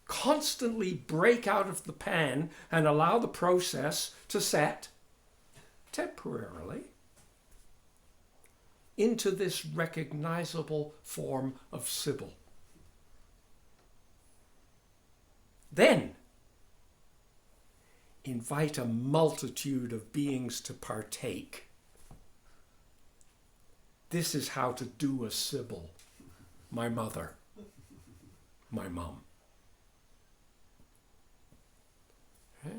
Constantly break out of the pan and allow the process to set, temporarily, into this recognizable form of Sybil. Then, invite a multitude of beings to partake. This is how to do a Sybil. My mother, my mum. Okay?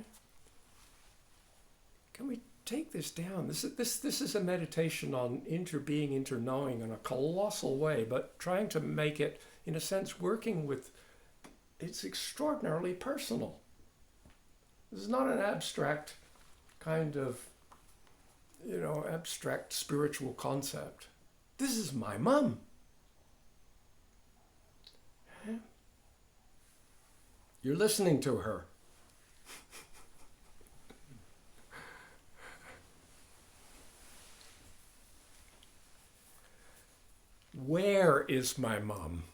Can we take this down? This is a meditation on interbeing, interknowing in a colossal way, but trying to make it, in a sense, working with. It's extraordinarily personal. This is not an abstract kind of, abstract spiritual concept. This is my mum. You're listening to her. Where is my mum?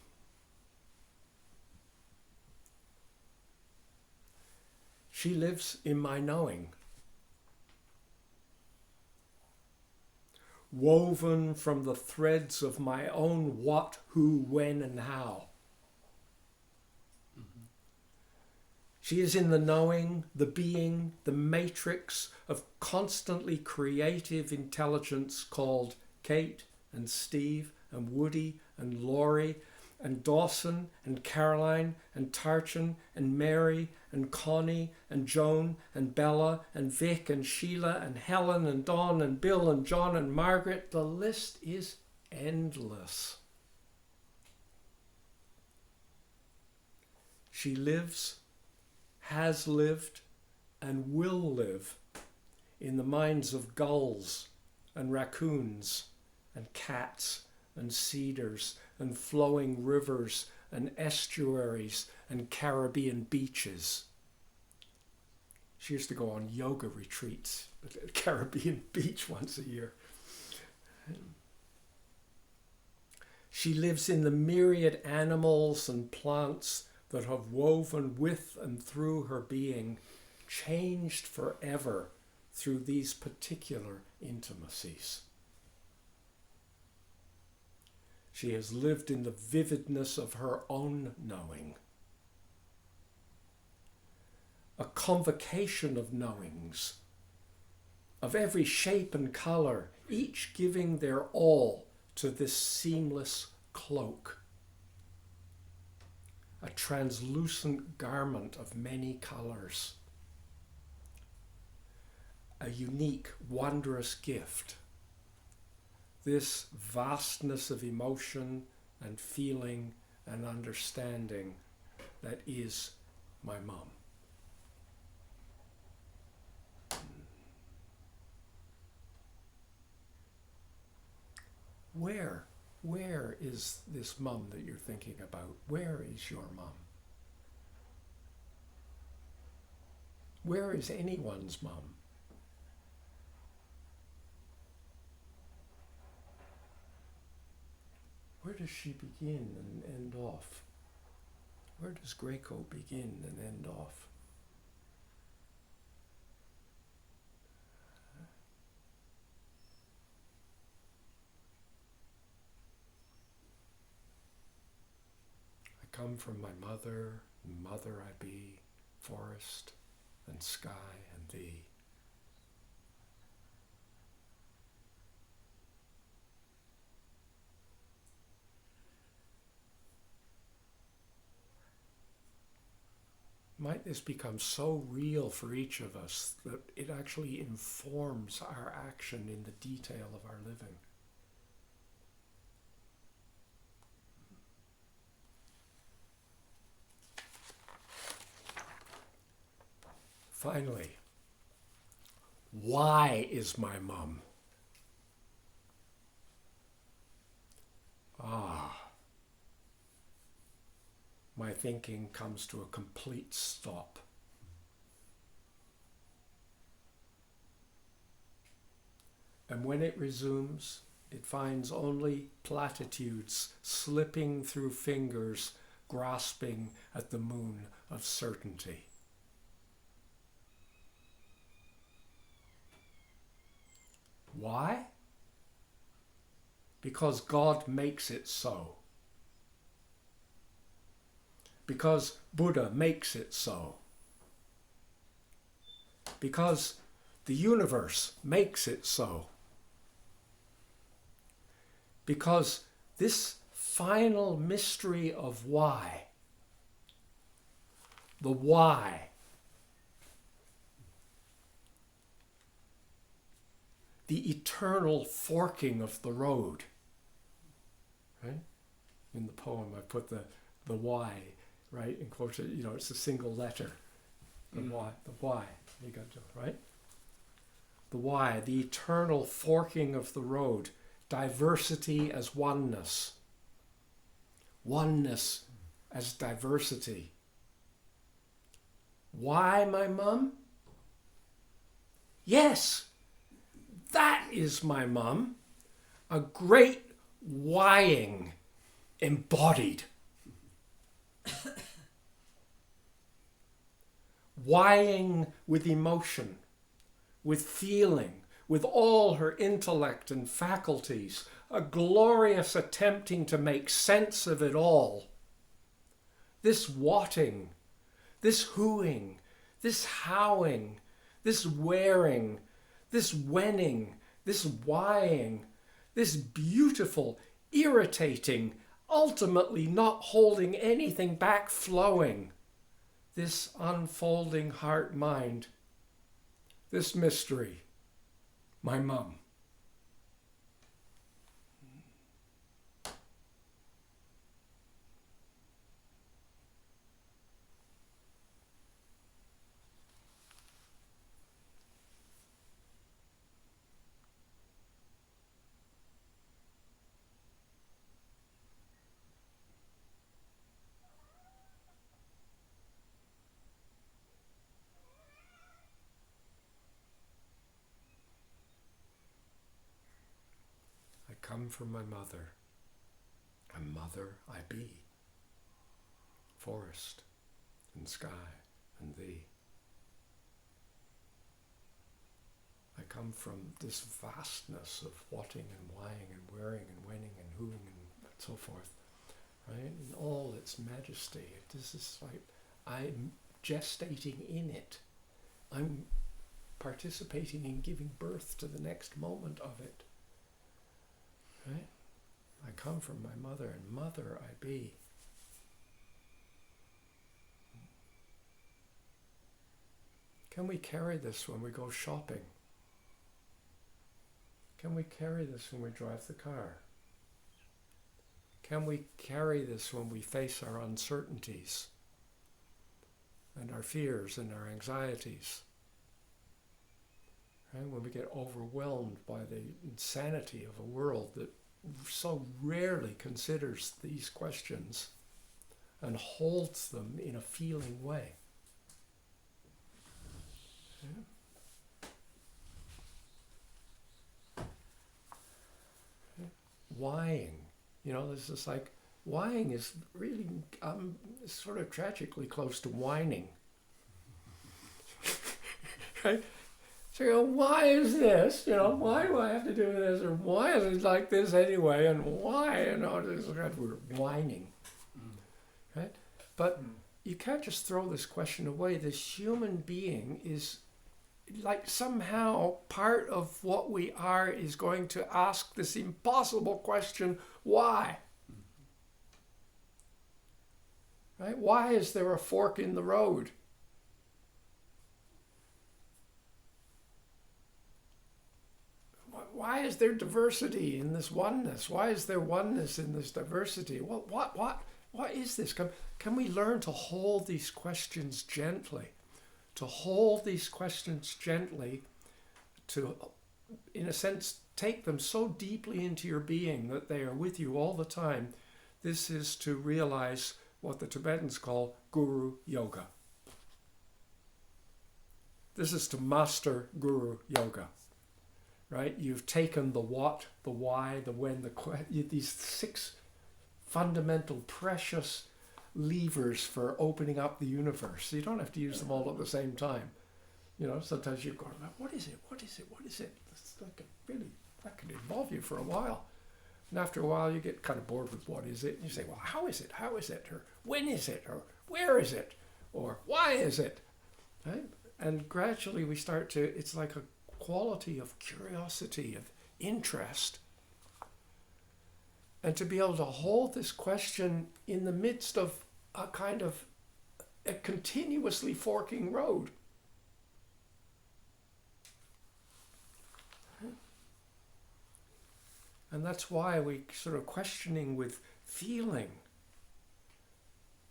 She lives in my knowing. Woven from the threads of my own what, who, when, and how. Mm-hmm. She is in the knowing, the being, the matrix of constantly creative intelligence called Kate and Steve and Woody and Laurie and Dawson and Caroline and Tarchin and Mary and Connie and Joan and Bella and Vic and Sheila and Helen and Dawn and Bill and John and Margaret. The list is endless. She lives, has lived, and will live in the minds of gulls and raccoons and cats and cedars and flowing rivers and estuaries and Caribbean beaches. She used to go on yoga retreats at a Caribbean beach once a year. She lives in the myriad animals and plants that have woven with and through her being, changed forever through these particular intimacies. She has lived in the vividness of her own knowing. a convocation of knowings, of every shape and colour, each giving their all to this seamless cloak, a translucent garment of many colours, a unique, wondrous gift. This vastness of emotion and feeling and understanding that is my mum. Where is this mum that you're thinking about? Where is your mum? Where is anyone's mum? Where does she begin and end off? Where does Greco begin and end off? I come from my mother, mother I be, forest and sky and thee. Might this become so real for each of us that it actually informs our action in the detail of our living? Finally, why is my mum? My thinking comes to a complete stop. And when it resumes, it finds only platitudes slipping through fingers, grasping at the moon of certainty. Why? Because God makes it so. Because Buddha makes it so. Because the universe makes it so. Because this final mystery of why, the why, the eternal forking of the road, right? In the poem I put the why, right, in quotes, it's a single letter. The why, you got to, right? The why, the eternal forking of the road, diversity as oneness, oneness as diversity. Why, my mum? Yes, that is my mum, a great whying embodied. Whying with emotion, with feeling, with all her intellect and faculties, a glorious attempting to make sense of it all. This whatting, this whoing, this howing, this wearing, this wenning, this whying, this beautiful, irritating, ultimately not holding anything back, flowing, this unfolding heart-mind, this mystery, my mum. Come from my mother, a mother I be, forest and sky and thee. I come from this vastness of whatting and whying and wearing and wenning and whoing and so forth, right? In all its majesty. This is like, I'm gestating in it. I'm participating in giving birth to the next moment of it. Right? I come from my mother, and mother I be. Can we carry this when we go shopping? Can we carry this when we drive the car? Can we carry this when we face our uncertainties and our fears and our anxieties? Right? When we get overwhelmed by the insanity of a world that so rarely considers these questions and holds them in a feeling way. Yeah. Whying. You know, this is like, whying is really sort of tragically close to whining. Right? So you go, why is this? You know, why do I have to do this? Or why is it like this anyway? And why? And all this, we're whining. Right? But you can't just throw this question away. This human being is like somehow part of what we are is going to ask this impossible question, why? Right? Why is there a fork in the road? Why is there diversity in this oneness? Why is there oneness in this diversity? What is this? Can we learn to hold these questions gently? To hold these questions gently, to, in a sense, take them so deeply into your being that they are with you all the time. This is to realize what the Tibetans call Guru Yoga. This is to master Guru Yoga, right? You've taken the what, the why, the when, these 6 fundamental, precious levers for opening up the universe. You don't have to use them all at the same time. You know, sometimes you're going, what is it? What is it? What is it? It's like that could involve you for a while. And after a while, you get kind of bored with what is it. And you say, well, how is it? How is it? Or when is it? Or where is it? Or why is it? Right? And gradually we start to, it's like a quality of curiosity, of interest. And to be able to hold this question in the midst of a kind of a continuously forking road. And that's why we sort of questioning with feeling,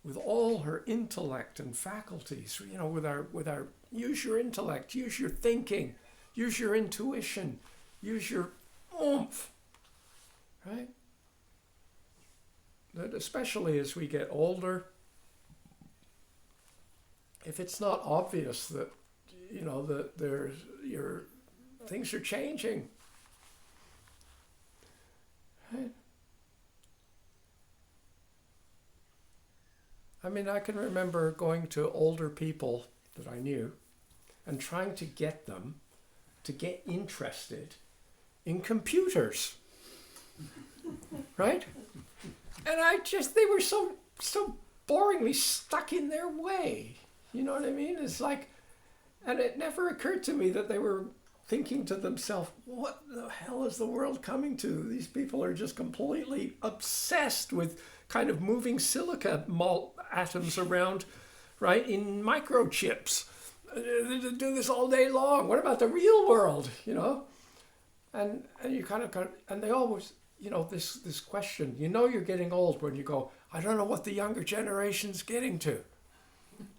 with all her intellect and faculties, you know, with our use your intellect, use your thinking, use your intuition, use your oomph, right? That especially as we get older, if it's not obvious that, you know, that things are changing, right? I mean, I can remember going to older people that I knew and trying to get them to get interested in computers, right? And they were so boringly stuck in their way. You know what I mean? It's like, and it never occurred to me that they were thinking to themselves, what the hell is the world coming to? These people are just completely obsessed with kind of moving silica atoms around, right, in microchips. They do this all day long. What about the real world, you know? And you kind of, and they always, you know, this question, you know you're getting old when you go, I don't know what the younger generation's getting to,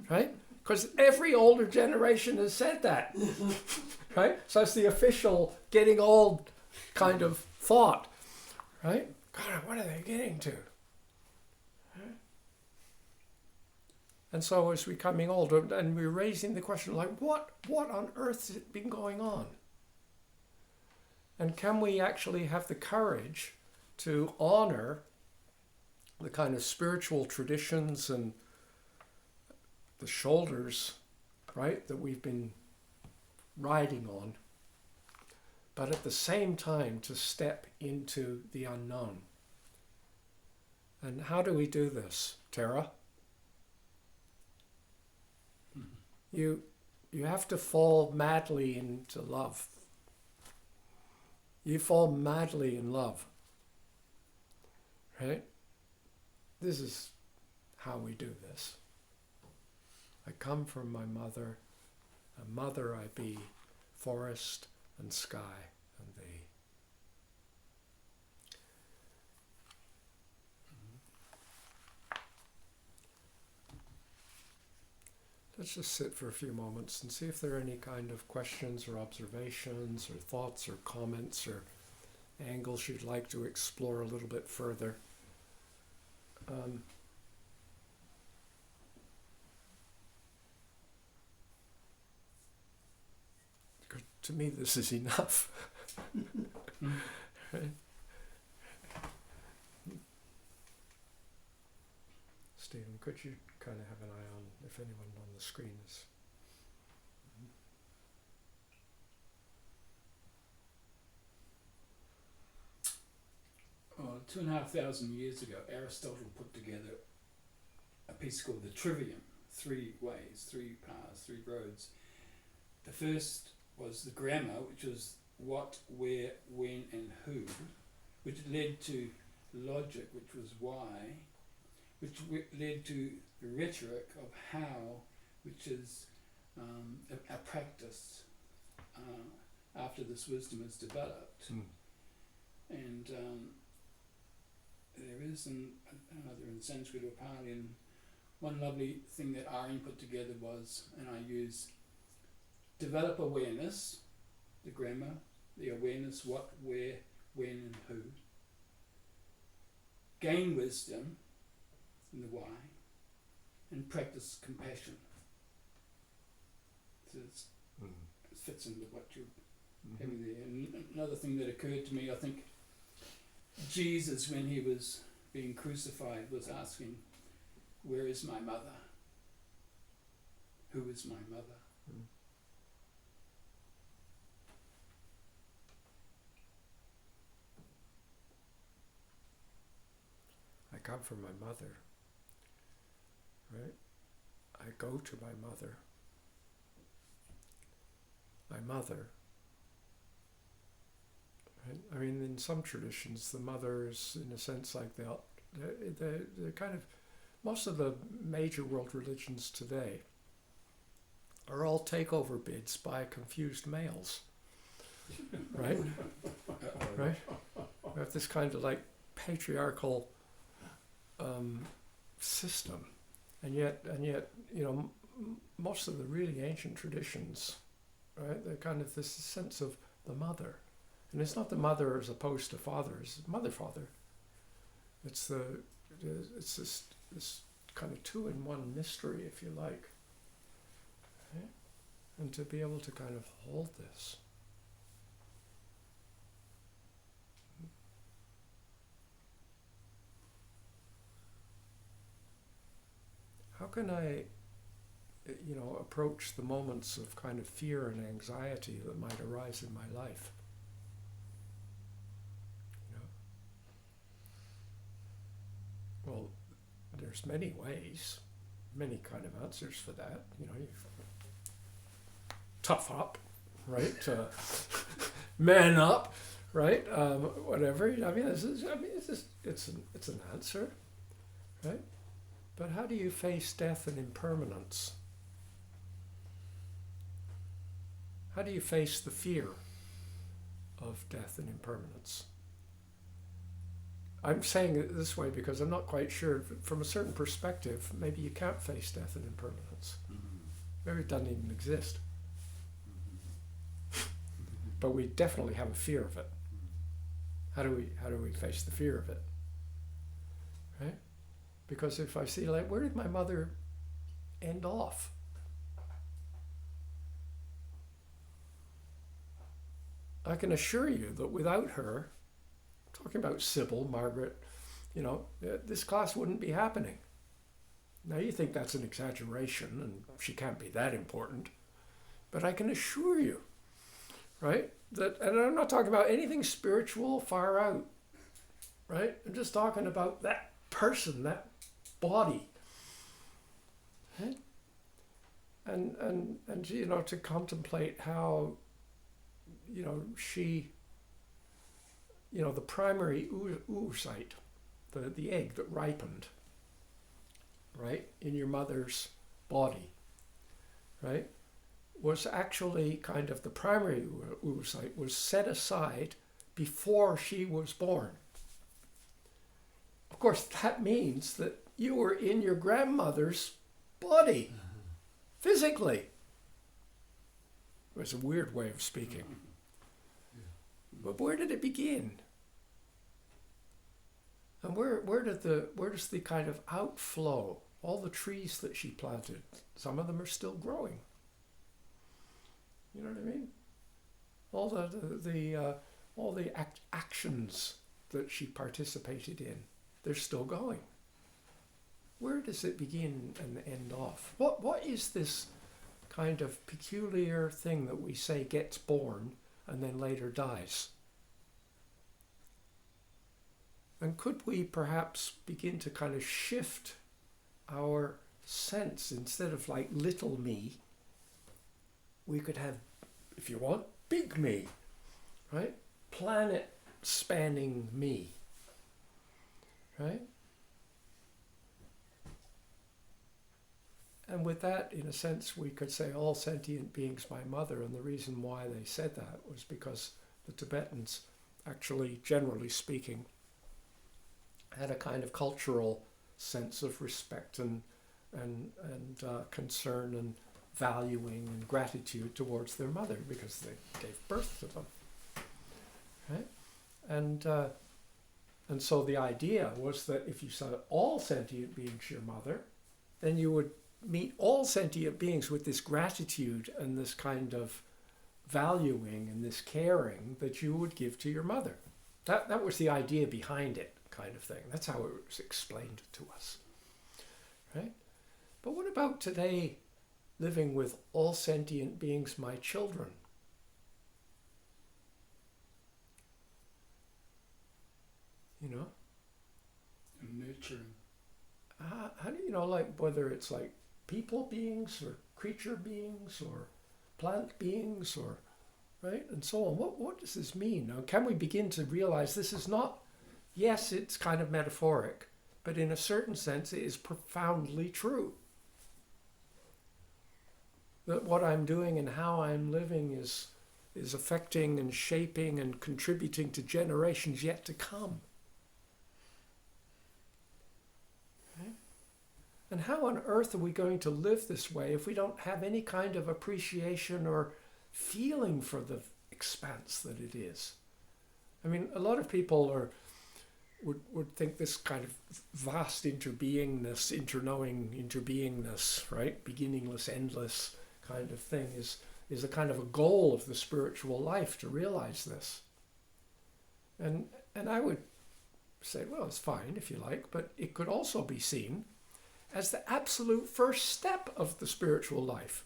right? Because every older generation has said that, right? So it's the official getting old kind of thought, right? God, what are they getting to? And so as we're becoming older, and we're raising the question, like, what on earth has been going on? And can we actually have the courage to honor the kind of spiritual traditions and the shoulders, right, that we've been riding on, but at the same time to step into the unknown? And how do we do this, Tara? You have to fall madly into love. You fall madly in love. Right? This is how we do this. I come from my mother, a mother I be, forest and sky and thee. Let's just sit for a few moments and see if there are any kind of questions or observations or thoughts or comments or angles you'd like to explore a little bit further. To me, this is enough. Right? Stephen, could you kind of have an eye on if anyone on the screen is... Well, 2,500 years ago, Aristotle put together a piece called the Trivium, 3 ways, 3 paths, 3 roads. The first was the grammar, which was what, where, when, and who, which led to logic, which was why, which led to the rhetoric of how, which is a practice after this wisdom is developed. And there is either in Sanskrit or Pali, and one lovely thing that Aryan put together was, and I use, develop awareness, the grammar, the awareness, what, where, when, and who. Gain wisdom, and the why, and practice compassion. So it fits into what you're having there. And another thing that occurred to me, I think Jesus, when he was being crucified, was asking, where is my mother? Who is my mother? I come from my mother, right? I go to my mother. My mother, right? I mean, in some traditions, the mother is, in a sense, like the kind of, most of the major world religions today are all takeover bids by confused males, right? Right? We have this kind of like patriarchal system, and yet, you know, most of the really ancient traditions, right? They're kind of this sense of the mother, and it's not the mother as opposed to father, it's mother father. It's this kind of 2-in-1 mystery, if you like, right? And to be able to kind of hold this. How can I, you know, approach the moments of kind of fear and anxiety that might arise in my life? You know? Well, there's many ways, many kind of answers for that. You know, you tough up, right? Man up, right? Whatever. I mean, it's an answer, right? But how do you face death and impermanence? How do you face the fear of death and impermanence? I'm saying it this way because I'm not quite sure. From a certain perspective, maybe you can't face death and impermanence. Maybe it doesn't even exist. But we definitely have a fear of it. How do we face the fear of it? Right? Because if I see, like, where did my mother end off? I can assure you that without her, talking about Sybil, Margaret, you know, this class wouldn't be happening. Now you think that's an exaggeration and she can't be that important, but I can assure you, right, that, and I'm not talking about anything spiritual far out, right? I'm just talking about that person, that body, right? and you know, to contemplate how, you know, she, you know, the primary oocyte, the egg that ripened, right, in your mother's body, right, was actually kind of the primary oocyte was set aside before she was born. Of course, that means that you were in your grandmother's body, physically. It was a weird way of speaking. But where did it begin? And where does the kind of outflow, all the trees that she planted, some of them are still growing. You know what I mean? All the actions that she participated in, they're still going. Where does it begin and end off? What is this kind of peculiar thing that we say gets born and then later dies? And could we perhaps begin to kind of shift our sense, instead of like little me, we could have, if you want, big me, right? Planet spanning me, right? And with that, in a sense, we could say all sentient beings my mother, and the reason why they said that was because the Tibetans, actually, generally speaking, had a kind of cultural sense of respect and concern and valuing and gratitude towards their mother because they gave birth to them, right? And so the idea was that if you saw all sentient beings your mother, then you would meet all sentient beings with this gratitude and this kind of valuing and this caring that you would give to your mother. That was the idea behind it, kind of thing. That's how it was explained to us, right? But what about today, living with all sentient beings my children? You know? And nurturing. How do you know, like, whether it's like people beings or creature beings or plant beings or, right, and so on. What does this mean? Now, can we begin to realize this is not, yes, it's kind of metaphoric, but in a certain sense it is profoundly true. That what I'm doing and how I'm living is affecting and shaping and contributing to generations yet to come. And how on earth are we going to live this way if we don't have any kind of appreciation or feeling for the expanse that it is? I mean, a lot of people would think this kind of vast interbeingness, interknowing interbeingness, right, beginningless, endless kind of thing is a kind of a goal of the spiritual life to realize this. And I would say, well, it's fine if you like, but it could also be seen as the absolute first step of the spiritual life.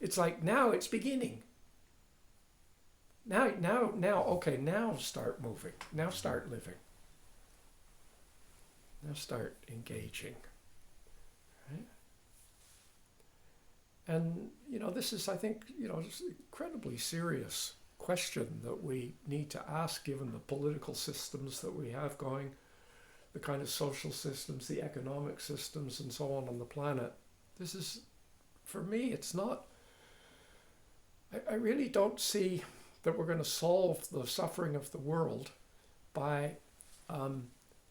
It's like, now it's beginning. Now, okay, now start moving. Now start living. Now start engaging. Right? And, you know, this is, I think, you know, it's an incredibly serious question that we need to ask given the political systems that we have going, the kind of social systems, the economic systems, and so on the planet. This is, for me, it's not, I really don't see that we're going to solve the suffering of the world by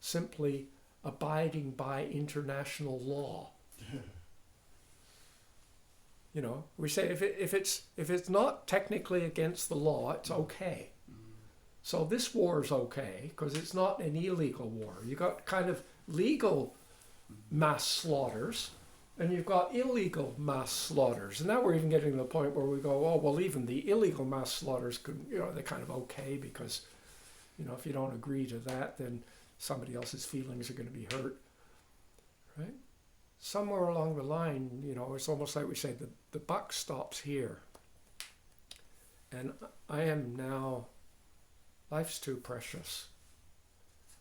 simply abiding by international law. You know, we say if it's not technically against the law, it's okay. So this war is okay because it's not an illegal war. You've got kind of legal mass slaughters and you've got illegal mass slaughters. And now we're even getting to the point where we go, oh, well, even the illegal mass slaughters could, you know, they're kind of okay because, you know, if you don't agree to that, then somebody else's feelings are going to be hurt, right? Somewhere along the line, you know, it's almost like we say the buck stops here. And I am now, life's too precious.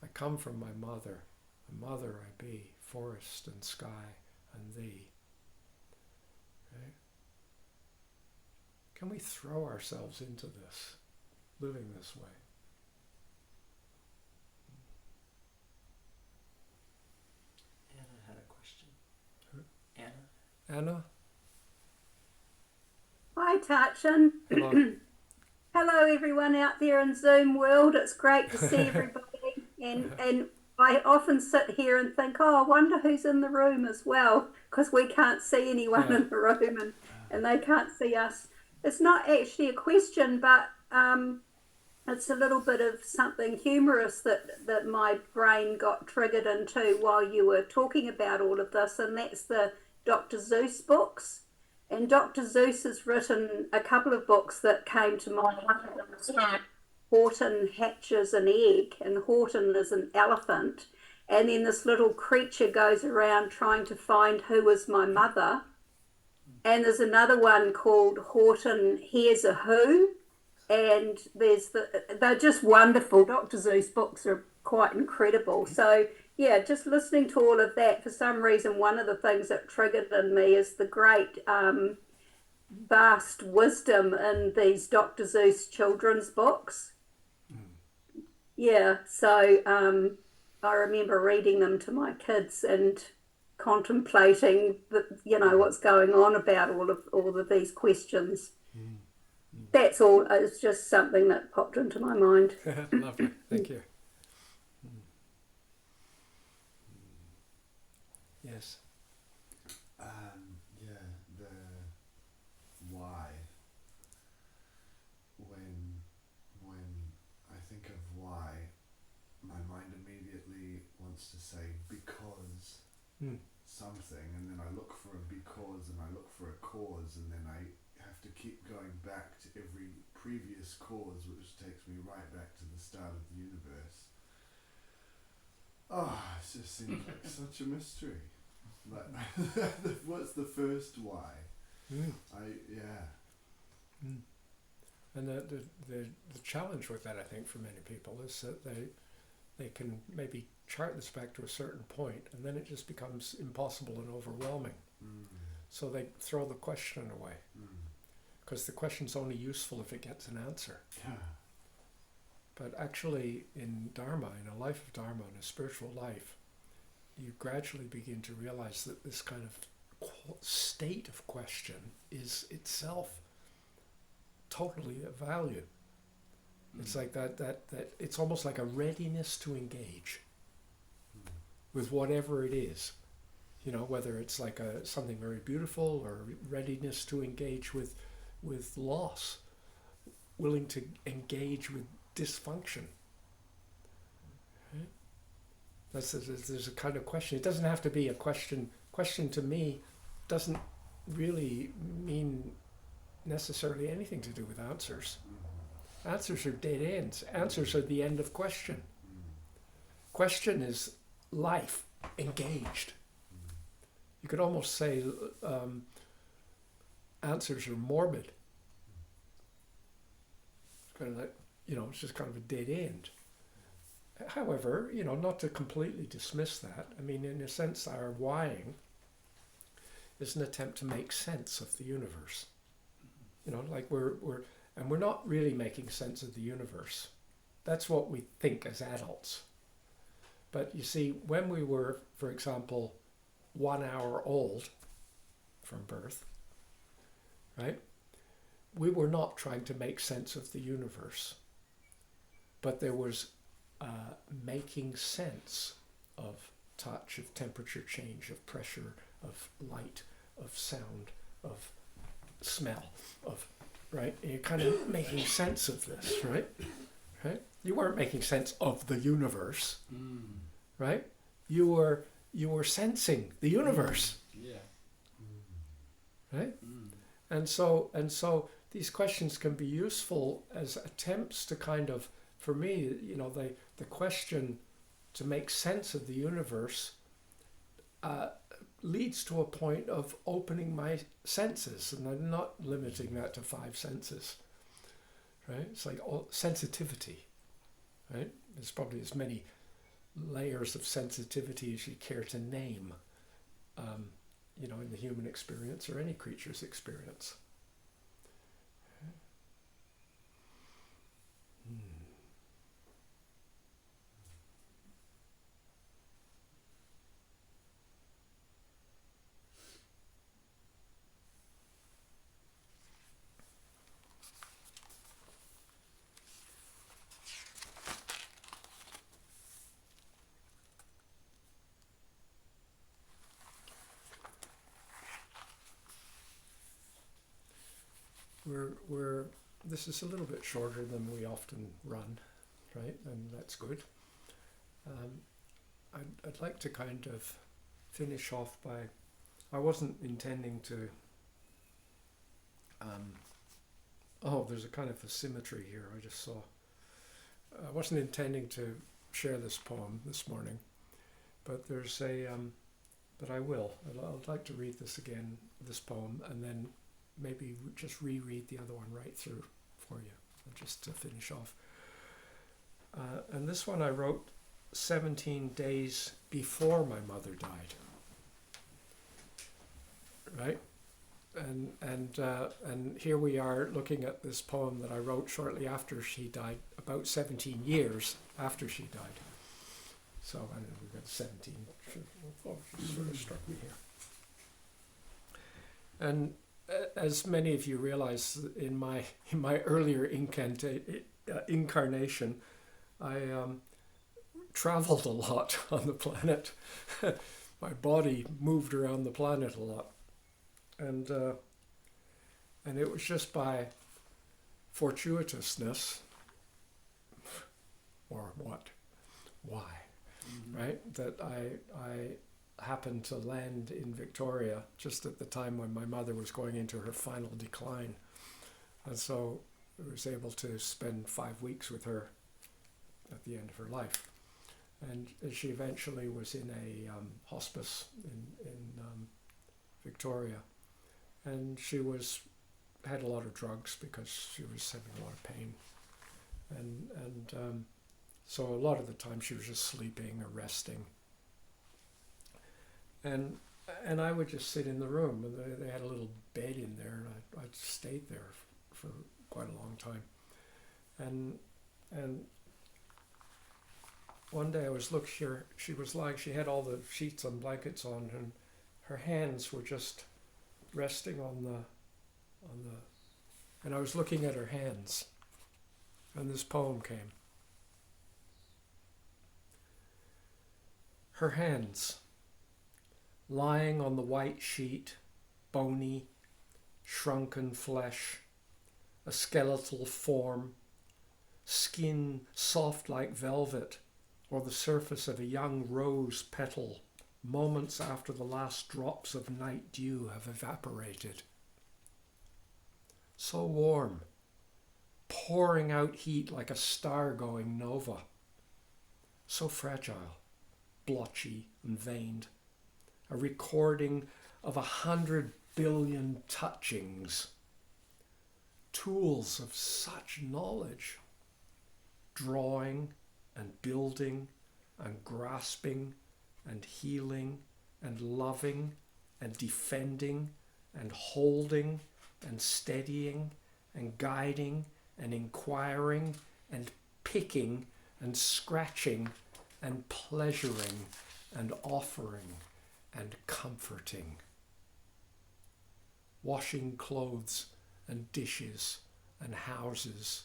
I come from my mother. A mother I be, forest and sky and thee. Right? Can we throw ourselves into this, living this way? Anna had a question. Who? Anna? Anna? Hi, Tarchin. Hello. Hello, everyone out there in Zoom world. It's great to see everybody. And I often sit here and think, oh, I wonder who's in the room as well, because we can't see anyone in the room and they can't see us. It's not actually a question, but it's a little bit of something humorous that my brain got triggered into while you were talking about all of this, and that's the Dr. Seuss books. And Dr. Seuss has written a couple of books that came to mind. One of them is Horton Hatches an Egg, and Horton is an elephant. And then this little creature goes around trying to find who is my mother. And there's another one called Horton Hears a Who. And they're just wonderful. Dr. Seuss books are quite incredible. So yeah, just listening to all of that, for some reason, one of the things that triggered in me is the great vast wisdom in these Dr. Seuss children's books. Yeah, so I remember reading them to my kids and contemplating, what's going on about all of these questions. That's all. It's just something that popped into my mind. Lovely. Thank you. Yes. Yeah, the why. When I think of why, my mind immediately wants to say because something, and then I look for a because and I look for a cause, and then I have to keep going back to every previous cause, which takes me right back to the start of the universe. Oh, it just seems like such a mystery. Like, what's the first why? And the challenge with that, I think, for many people is that they can maybe chart this back to a certain point, and then it just becomes impossible and overwhelming. So they throw the question away, because the question's only useful if it gets an answer. But actually, in Dharma, in a life of Dharma, in a spiritual life, you gradually begin to realize that this kind of state of question is itself totally of value. It's like that it's almost like a readiness to engage with whatever it is. Whether it's like something very beautiful, or readiness to engage with loss, willing to engage with dysfunction. Right? There's a kind of question. It doesn't have to be a question. Question to me doesn't really mean necessarily anything to do with answers. Answers are dead ends. Answers are the end of question. Question is life engaged. You could almost say answers are morbid. It's kind of like, it's just kind of a dead end. However, not to completely dismiss that. I mean, in a sense, our whying is an attempt to make sense of the universe. Like we're not really making sense of the universe. That's what we think as adults. But you see, when we were, for example, 1 hour old from birth, right? We were not trying to make sense of the universe, but there was making sense of touch, of temperature change, of pressure, of light, of sound, of smell, right? And you're kind of making sense of this, right? You weren't making sense of the universe, right? You were sensing the universe, right? And so these questions can be useful as attempts to kind of, for me, the question to make sense of the universe leads to a point of opening my senses, and I'm not limiting that to 5 senses, right? It's like sensitivity, right? There's probably as many layers of sensitivity as you care to name. you know, in the human experience or any creature's experience. This is a little bit shorter than we often run, right? And that's good. I'd like to kind of finish off by, I wasn't intending to, there's a kind of a symmetry here I just saw. I wasn't intending to share this poem this morning, but there's but I will. I'd like to read this again, this poem, and then maybe just reread the other one right through for you, just to finish off. And this one I wrote 17 days before my mother died, right? And here we are looking at this poem that I wrote shortly after she died, about 17 years after she died. So I don't know, we've got 17. It sort of struck me here. And as many of you realize, in my earlier incarnation, I traveled a lot on the planet. My body moved around the planet a lot, and it was just by fortuitousness, or why, right, that I happened to land in Victoria just at the time when my mother was going into her final decline. And so I was able to spend 5 weeks with her at the end of her life. And she eventually was in a hospice in Victoria. And she had a lot of drugs because she was having a lot of pain. And so a lot of the time she was just sleeping or resting. And I would just sit in the room, and they had a little bed in there, and I'd stayed there for quite a long time. And one day I was looking here, she was lying, she had all the sheets and blankets on, and her hands were just resting on the, and I was looking at her hands, and this poem came. Her hands, lying on the white sheet, bony, shrunken flesh, a skeletal form, skin soft like velvet, or the surface of a young rose petal, moments after the last drops of night dew have evaporated. So warm, pouring out heat like a star-going nova. So fragile, blotchy and veined. A recording of 100 billion touchings, tools of such knowledge, drawing and building and grasping and healing and loving and defending and holding and steadying and guiding and inquiring and picking and scratching and pleasuring and offering and comforting, washing clothes and dishes and houses,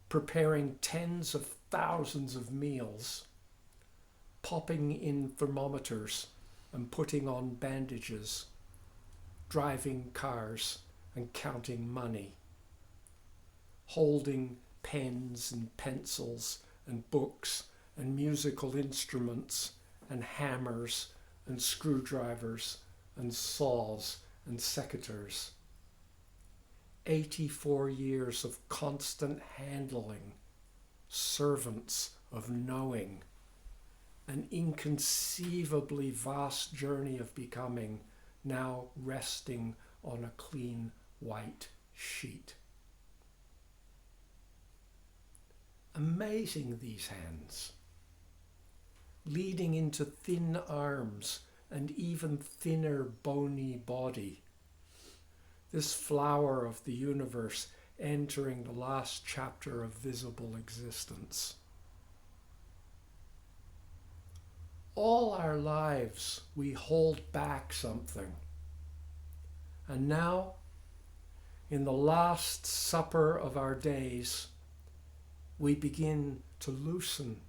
preparing tens of thousands of meals, popping in thermometers and putting on bandages, driving cars and counting money, holding pens and pencils and books and musical instruments and hammers and screwdrivers and saws and secateurs. 84 years of constant handling, servants of knowing, an inconceivably vast journey of becoming, now resting on a clean white sheet. Amazing, these hands, leading into thin arms and even thinner bony body. This flower of the universe entering the last chapter of visible existence. All our lives we hold back something. And now, in the last supper of our days, we begin to loosen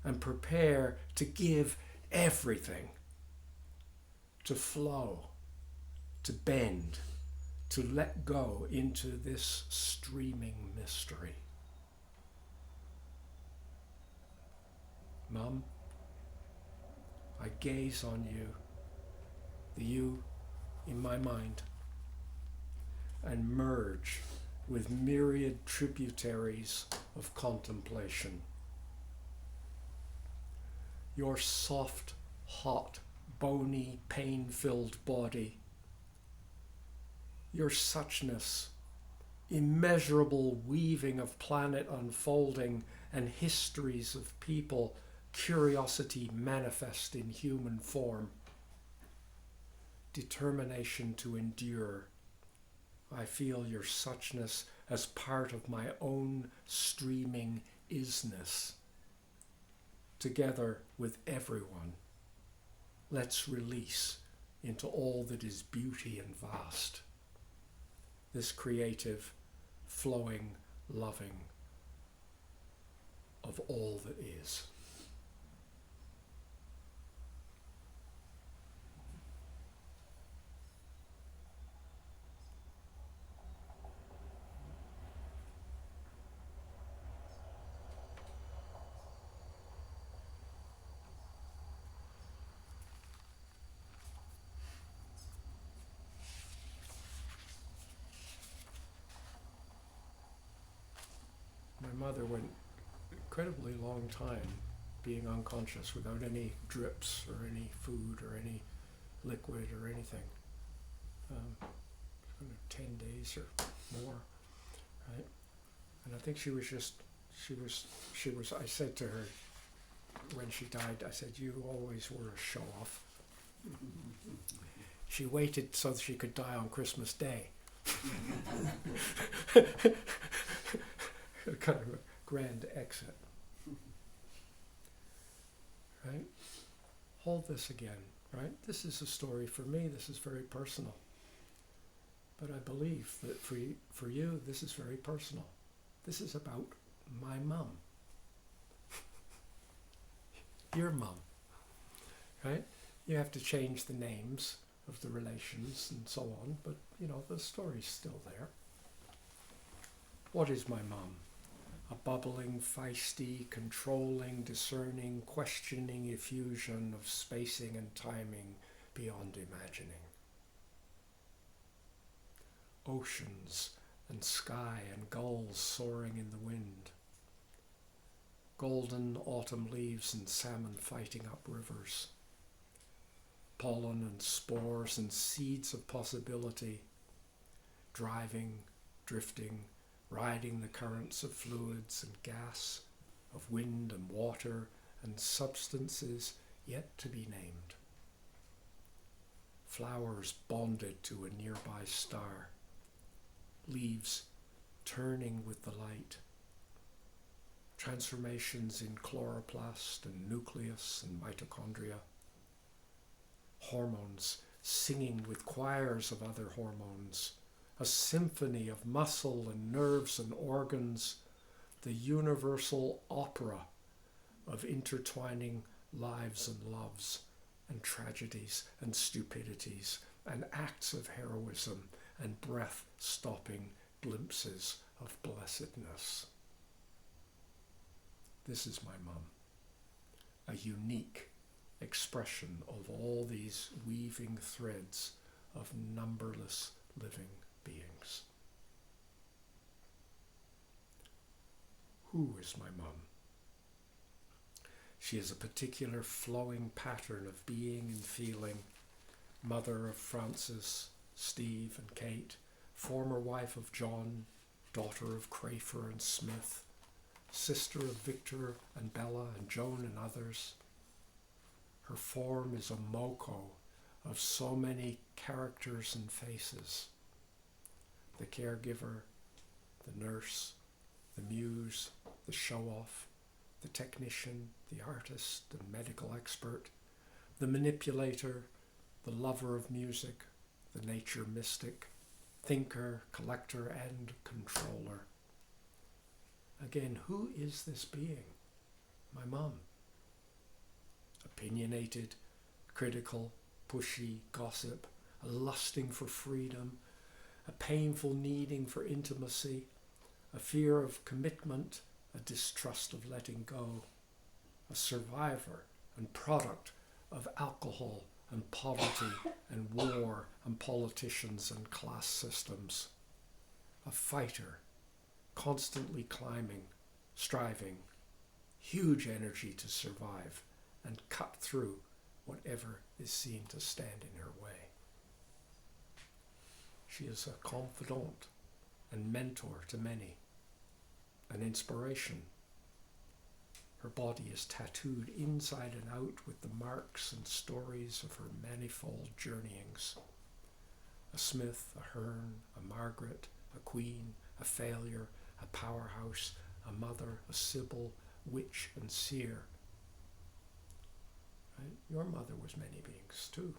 and prepare to give everything, to flow, to bend, to let go into this streaming mystery. Mum, I gaze on you, the you in my mind, and merge with myriad tributaries of contemplation. Your soft, hot, bony, pain-filled body, your suchness, immeasurable weaving of planet unfolding and histories of people, curiosity manifest in human form, determination to endure. I feel your suchness as part of my own streaming isness. Together with everyone, let's release into all that is beauty and vast. This creative, flowing, loving of all that is. My mother went an incredibly long time being unconscious without any drips or any food or any liquid or anything. 10 days or more, right? And I think she was, I said to her when she died, I said, you always were a show-off. She waited so that she could die on Christmas Day. Kind of a grand exit. Right? Hold this again, right? This is a story for me, this is very personal. But I believe that for you, this is very personal. This is about my mum. Your mum, right? You have to change the names of the relations and so on, but you know, the story's still there. What is my mum? A bubbling, feisty, controlling, discerning, questioning effusion of spacing and timing beyond imagining. Oceans and sky and gulls soaring in the wind. Golden autumn leaves and salmon fighting up rivers. Pollen and spores and seeds of possibility. Driving, drifting, riding the currents of fluids and gas, of wind and water and substances yet to be named. Flowers bonded to a nearby star. Leaves turning with the light. Transformations in chloroplast and nucleus and mitochondria. Hormones singing with choirs of other hormones. A symphony of muscle and nerves and organs. The universal opera of intertwining lives and loves and tragedies and stupidities and acts of heroism and breath-stopping glimpses of blessedness. This is my mum, a unique expression of all these weaving threads of numberless living beings. Who is my mum? She is a particular flowing pattern of being and feeling, mother of Francis, Steve and Kate, former wife of John, daughter of Crafer and Smith, sister of Victor and Bella and Joan and others. Her form is a moko of so many characters and faces. The caregiver, the nurse, the muse, the show-off, the technician, the artist and medical expert, the manipulator, the lover of music, the nature mystic, thinker, collector, and controller. Again, who is this being? My mum. Opinionated, critical, pushy, gossip, a lusting for freedom, a painful needing for intimacy, a fear of commitment, a distrust of letting go, a survivor and product of alcohol and poverty and war and politicians and class systems, a fighter, constantly climbing, striving, huge energy to survive and cut through whatever is seen to stand in her way. She is a confidant and mentor to many, an inspiration. Her body is tattooed inside and out with the marks and stories of her manifold journeyings. A Smith, a Hearn, a Margaret, a Queen, a failure, a powerhouse, a mother, a Sybil, witch and seer. Right? Your mother was many beings too.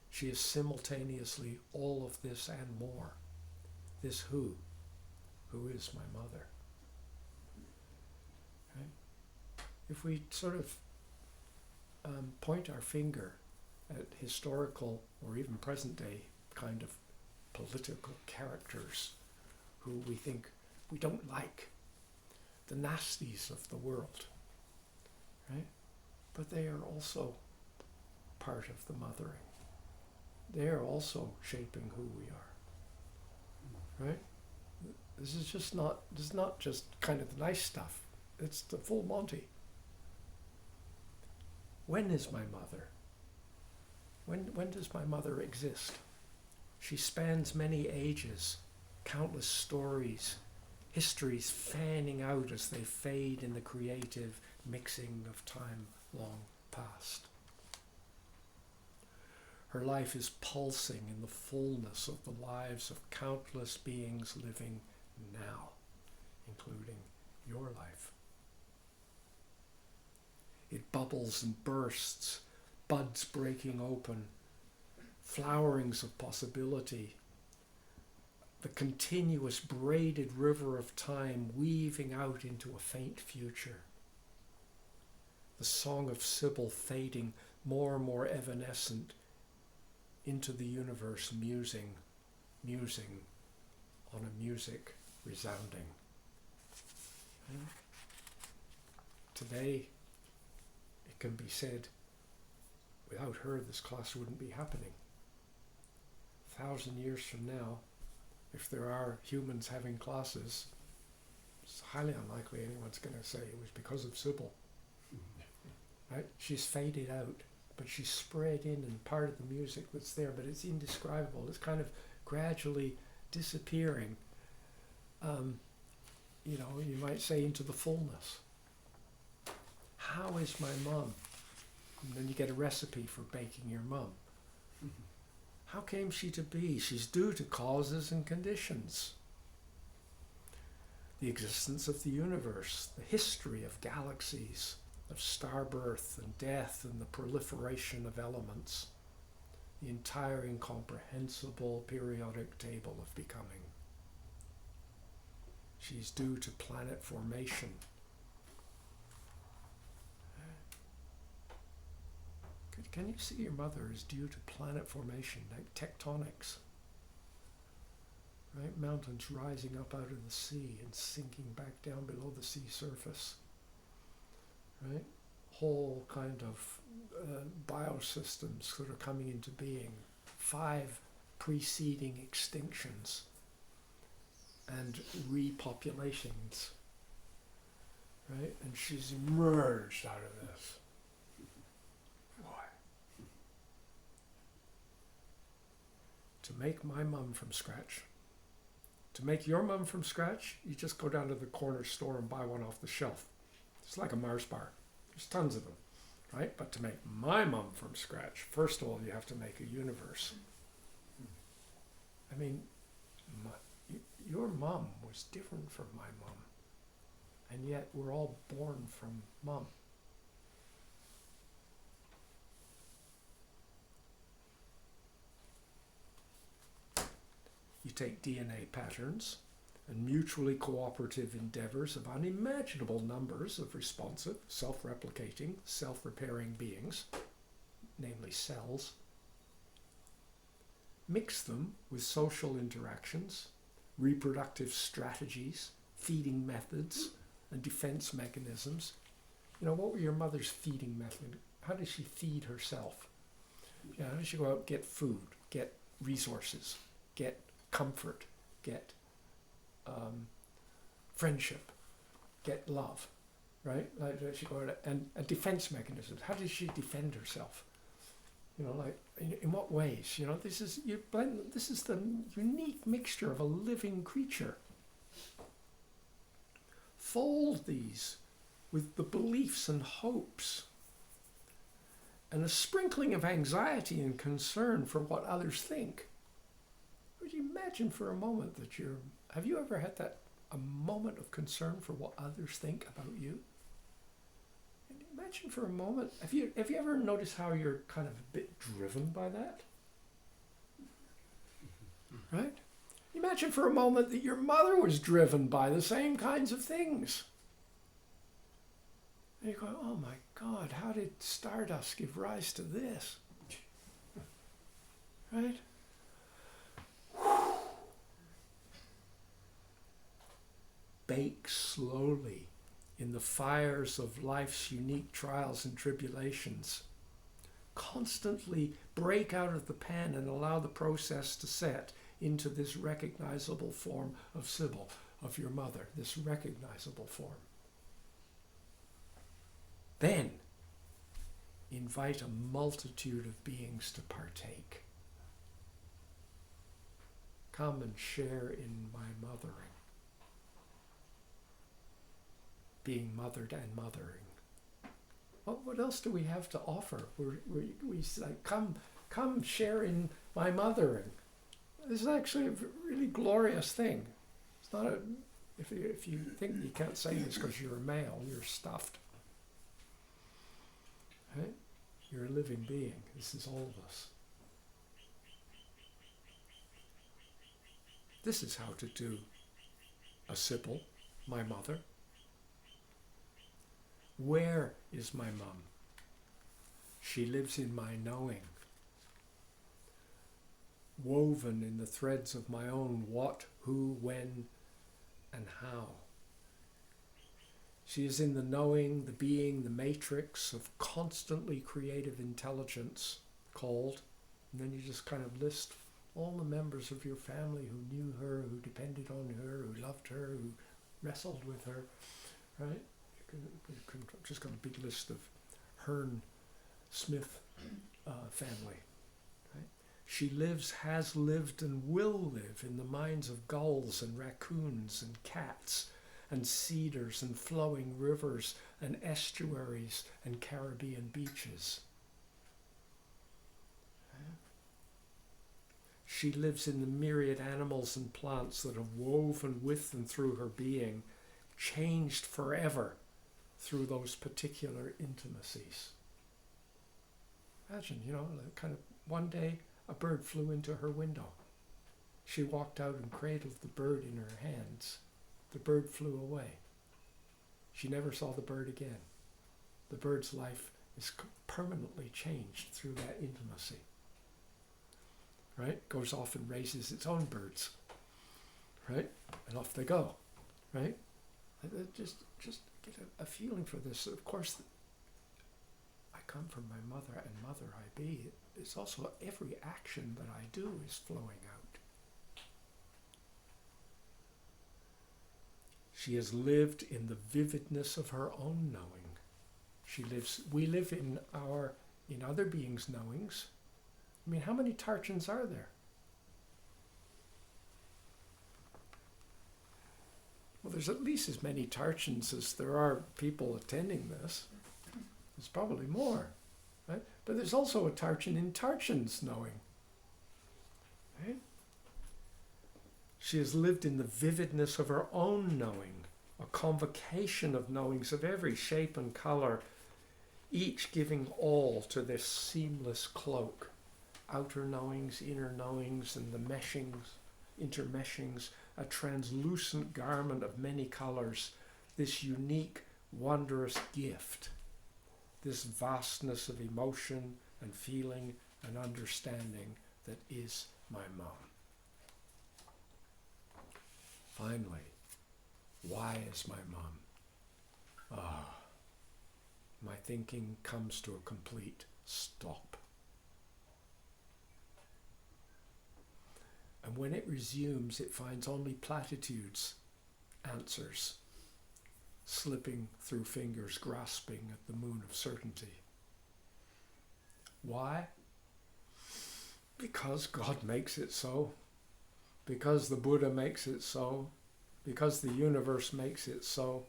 She is simultaneously all of this and more. This who is my mother. Right? If we sort of point our finger at historical or even present day kind of political characters who we think we don't like, the nasties of the world, right? But they are also part of the mothering. They are also shaping who we are, right? This is not just kind of the nice stuff. It's the full Monty. When is my mother? When does my mother exist? She spans many ages, countless stories, histories fanning out as they fade in the creative mixing of time long past. Her life is pulsing in the fullness of the lives of countless beings living now, including your life. It bubbles and bursts, buds breaking open, flowerings of possibility, the continuous braided river of time weaving out into a faint future. The song of Sybil fading more and more evanescent into the universe, musing on a music resounding. And today, it can be said, without her, this class wouldn't be happening. 1,000 years from now, if there are humans having classes, it's highly unlikely anyone's going to say it was because of Sybil. Right? She's faded out, but she's spread in and part of the music that's there, but it's indescribable. It's kind of gradually disappearing, you might say, into the fullness. How is my mum? And then you get a recipe for baking your mum. How came she to be? She's due to causes and conditions. The existence of the universe, the history of galaxies, of star birth and death and the proliferation of elements, the entire incomprehensible periodic table of becoming. She's due to planet formation. Can you see your mother is due to planet formation, like tectonics? Right? Mountains rising up out of the sea and sinking back down below the sea surface. Right? Whole kind of biosystems that are coming into being. 5 preceding extinctions and repopulations. Right? And she's emerged out of this. To make my mum from scratch. To make your mum from scratch, you just go down to the corner store and buy one off the shelf. It's like a Mars bar. There's tons of them, right? But to make my mum from scratch, first of all, you have to make a universe. I mean, your mum was different from my mum, and yet we're all born from mum. You take DNA patterns and mutually cooperative endeavors of unimaginable numbers of responsive, self-replicating, self-repairing beings, namely cells, mix them with social interactions, reproductive strategies, feeding methods, and defense mechanisms. You know, what were your mother's feeding method? How did she feed herself? You know, how did she go out and get food, get resources, get comfort, get friendship, get love, right? Like she go out and defense mechanisms. How did she defend herself? You know, like in what ways? You know, this is the unique mixture of a living creature. Fold these with the beliefs and hopes and a sprinkling of anxiety and concern for what others think. Would you imagine for a moment that have you ever had a moment of concern for what others think about you? And imagine for a moment, have you ever noticed how you're kind of a bit driven by that? Right? Imagine for a moment that your mother was driven by the same kinds of things. And you go, oh my God, how did Stardust give rise to this? Right? Bake slowly in the fires of life's unique trials and tribulations. Constantly break out of the pan and allow the process to set into this recognizable form of Sybil, of your mother, this recognizable form. Then invite a multitude of beings to partake. Come and share in my mothering. Being mothered and mothering. What else do we have to offer? We say, come share in my mothering. This is actually a really glorious thing. It's not if you think you can't say this because you're a male, you're stuffed. Right? You're a living being. This is all of us. This is how to do a Sybil, my mother. Where is my mum? She lives in my knowing, woven in the threads of my own what, who, when, and how. She is in the knowing, the being, the matrix of constantly creative intelligence called, and then you just kind of list all the members of your family who knew her, who depended on her, who loved her, who wrestled with her, right? Just got a big list of Hearn Smith family. Right? She lives, has lived, and will live in the minds of gulls and raccoons and cats and cedars and flowing rivers and estuaries and Caribbean beaches. Right? She lives in the myriad animals and plants that have woven with and through her being, changed forever through those particular intimacies. Imagine, kind of one day a bird flew into her window. She walked out and cradled the bird in her hands. The bird flew away. She never saw the bird again. The bird's life is permanently changed through that intimacy. Right? Goes off and raises its own birds. Right? And off they go. Right? Just get a feeling for this. Of course, I come from my mother, and mother I be. It's also every action that I do is flowing out. She has lived in the vividness of her own knowing. We live in other beings' knowings. I mean, how many Tarchans are there? Well, there's at least as many Tarchans as there are people attending this. There's probably more, right? But there's also a Tarchin in Tarchin's knowing, right? She has lived in the vividness of her own knowing, a convocation of knowings of every shape and colour, each giving all to this seamless cloak. Outer knowings, inner knowings, and the meshings, intermeshings, a translucent garment of many colours, this unique, wondrous gift, this vastness of emotion and feeling and understanding that is my mum. Finally, why is my mum? My thinking comes to a complete stop. And when it resumes, it finds only platitudes, answers, slipping through fingers, grasping at the moon of certainty. Why? Because God makes it so, because the Buddha makes it so, because the universe makes it so,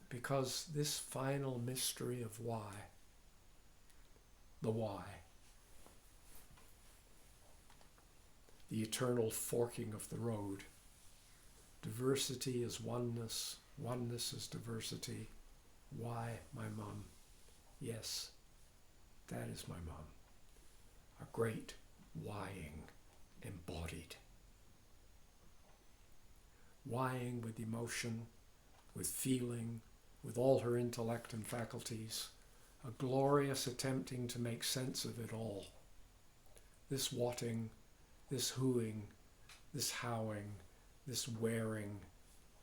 because this final mystery of why, the why, the eternal forking of the road, diversity is oneness, oneness is diversity. Why my mum? Yes, that is my mum. A great whying embodied. Whying with emotion, with feeling, with all her intellect and faculties, a glorious attempting to make sense of it all. This whatting, this whoing, this howing, this wearing,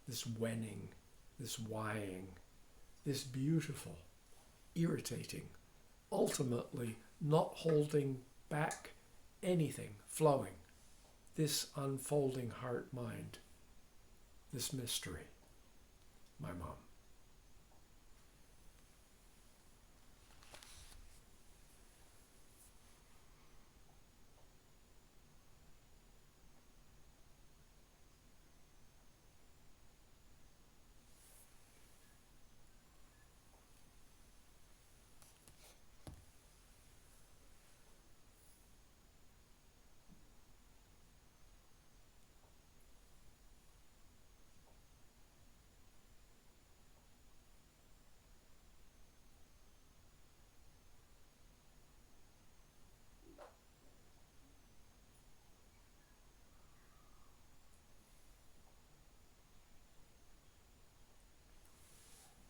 this wenning, this whying, this beautiful, irritating, ultimately not holding back anything, flowing, this unfolding heart-mind, this mystery, my mom.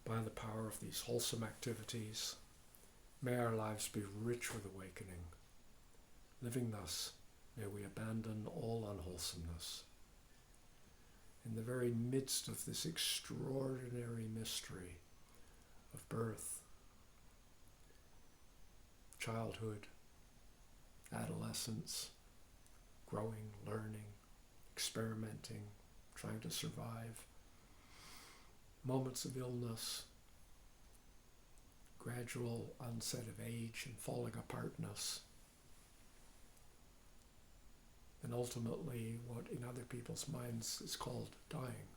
By the power of these wholesome activities, may our lives be rich with awakening. Living thus, may we abandon all unwholesomeness. In the very midst of this extraordinary mystery of birth, childhood, adolescence, growing, learning, experimenting, trying to survive, moments of illness, gradual onset of age and falling apartness, and ultimately what in other people's minds is called dying.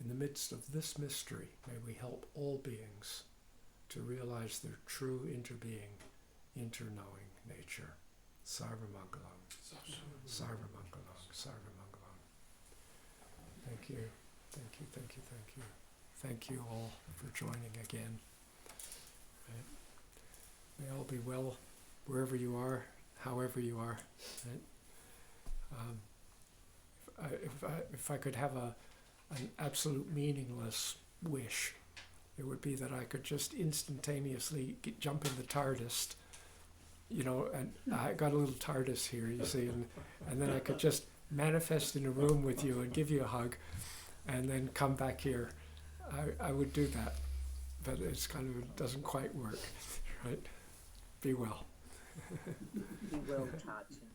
In the midst of this mystery, may we help all beings to realize their true interbeing, interknowing nature. Sarvamangalam, Sarvamangalam, Sarvamangalam. Thank you, thank you, thank you, thank you. Thank you all for joining again. Right. May all be well wherever you are, however you are. Right. If I could have an absolute meaningless wish, it would be that I could just instantaneously jump in the TARDIS, you know, and I got a little TARDIS here, you see, and then I could just manifest in a room with you and give you a hug and then come back here. I would do that, but it's kind of, it doesn't quite work, right? Be well. Be well, Tarchin.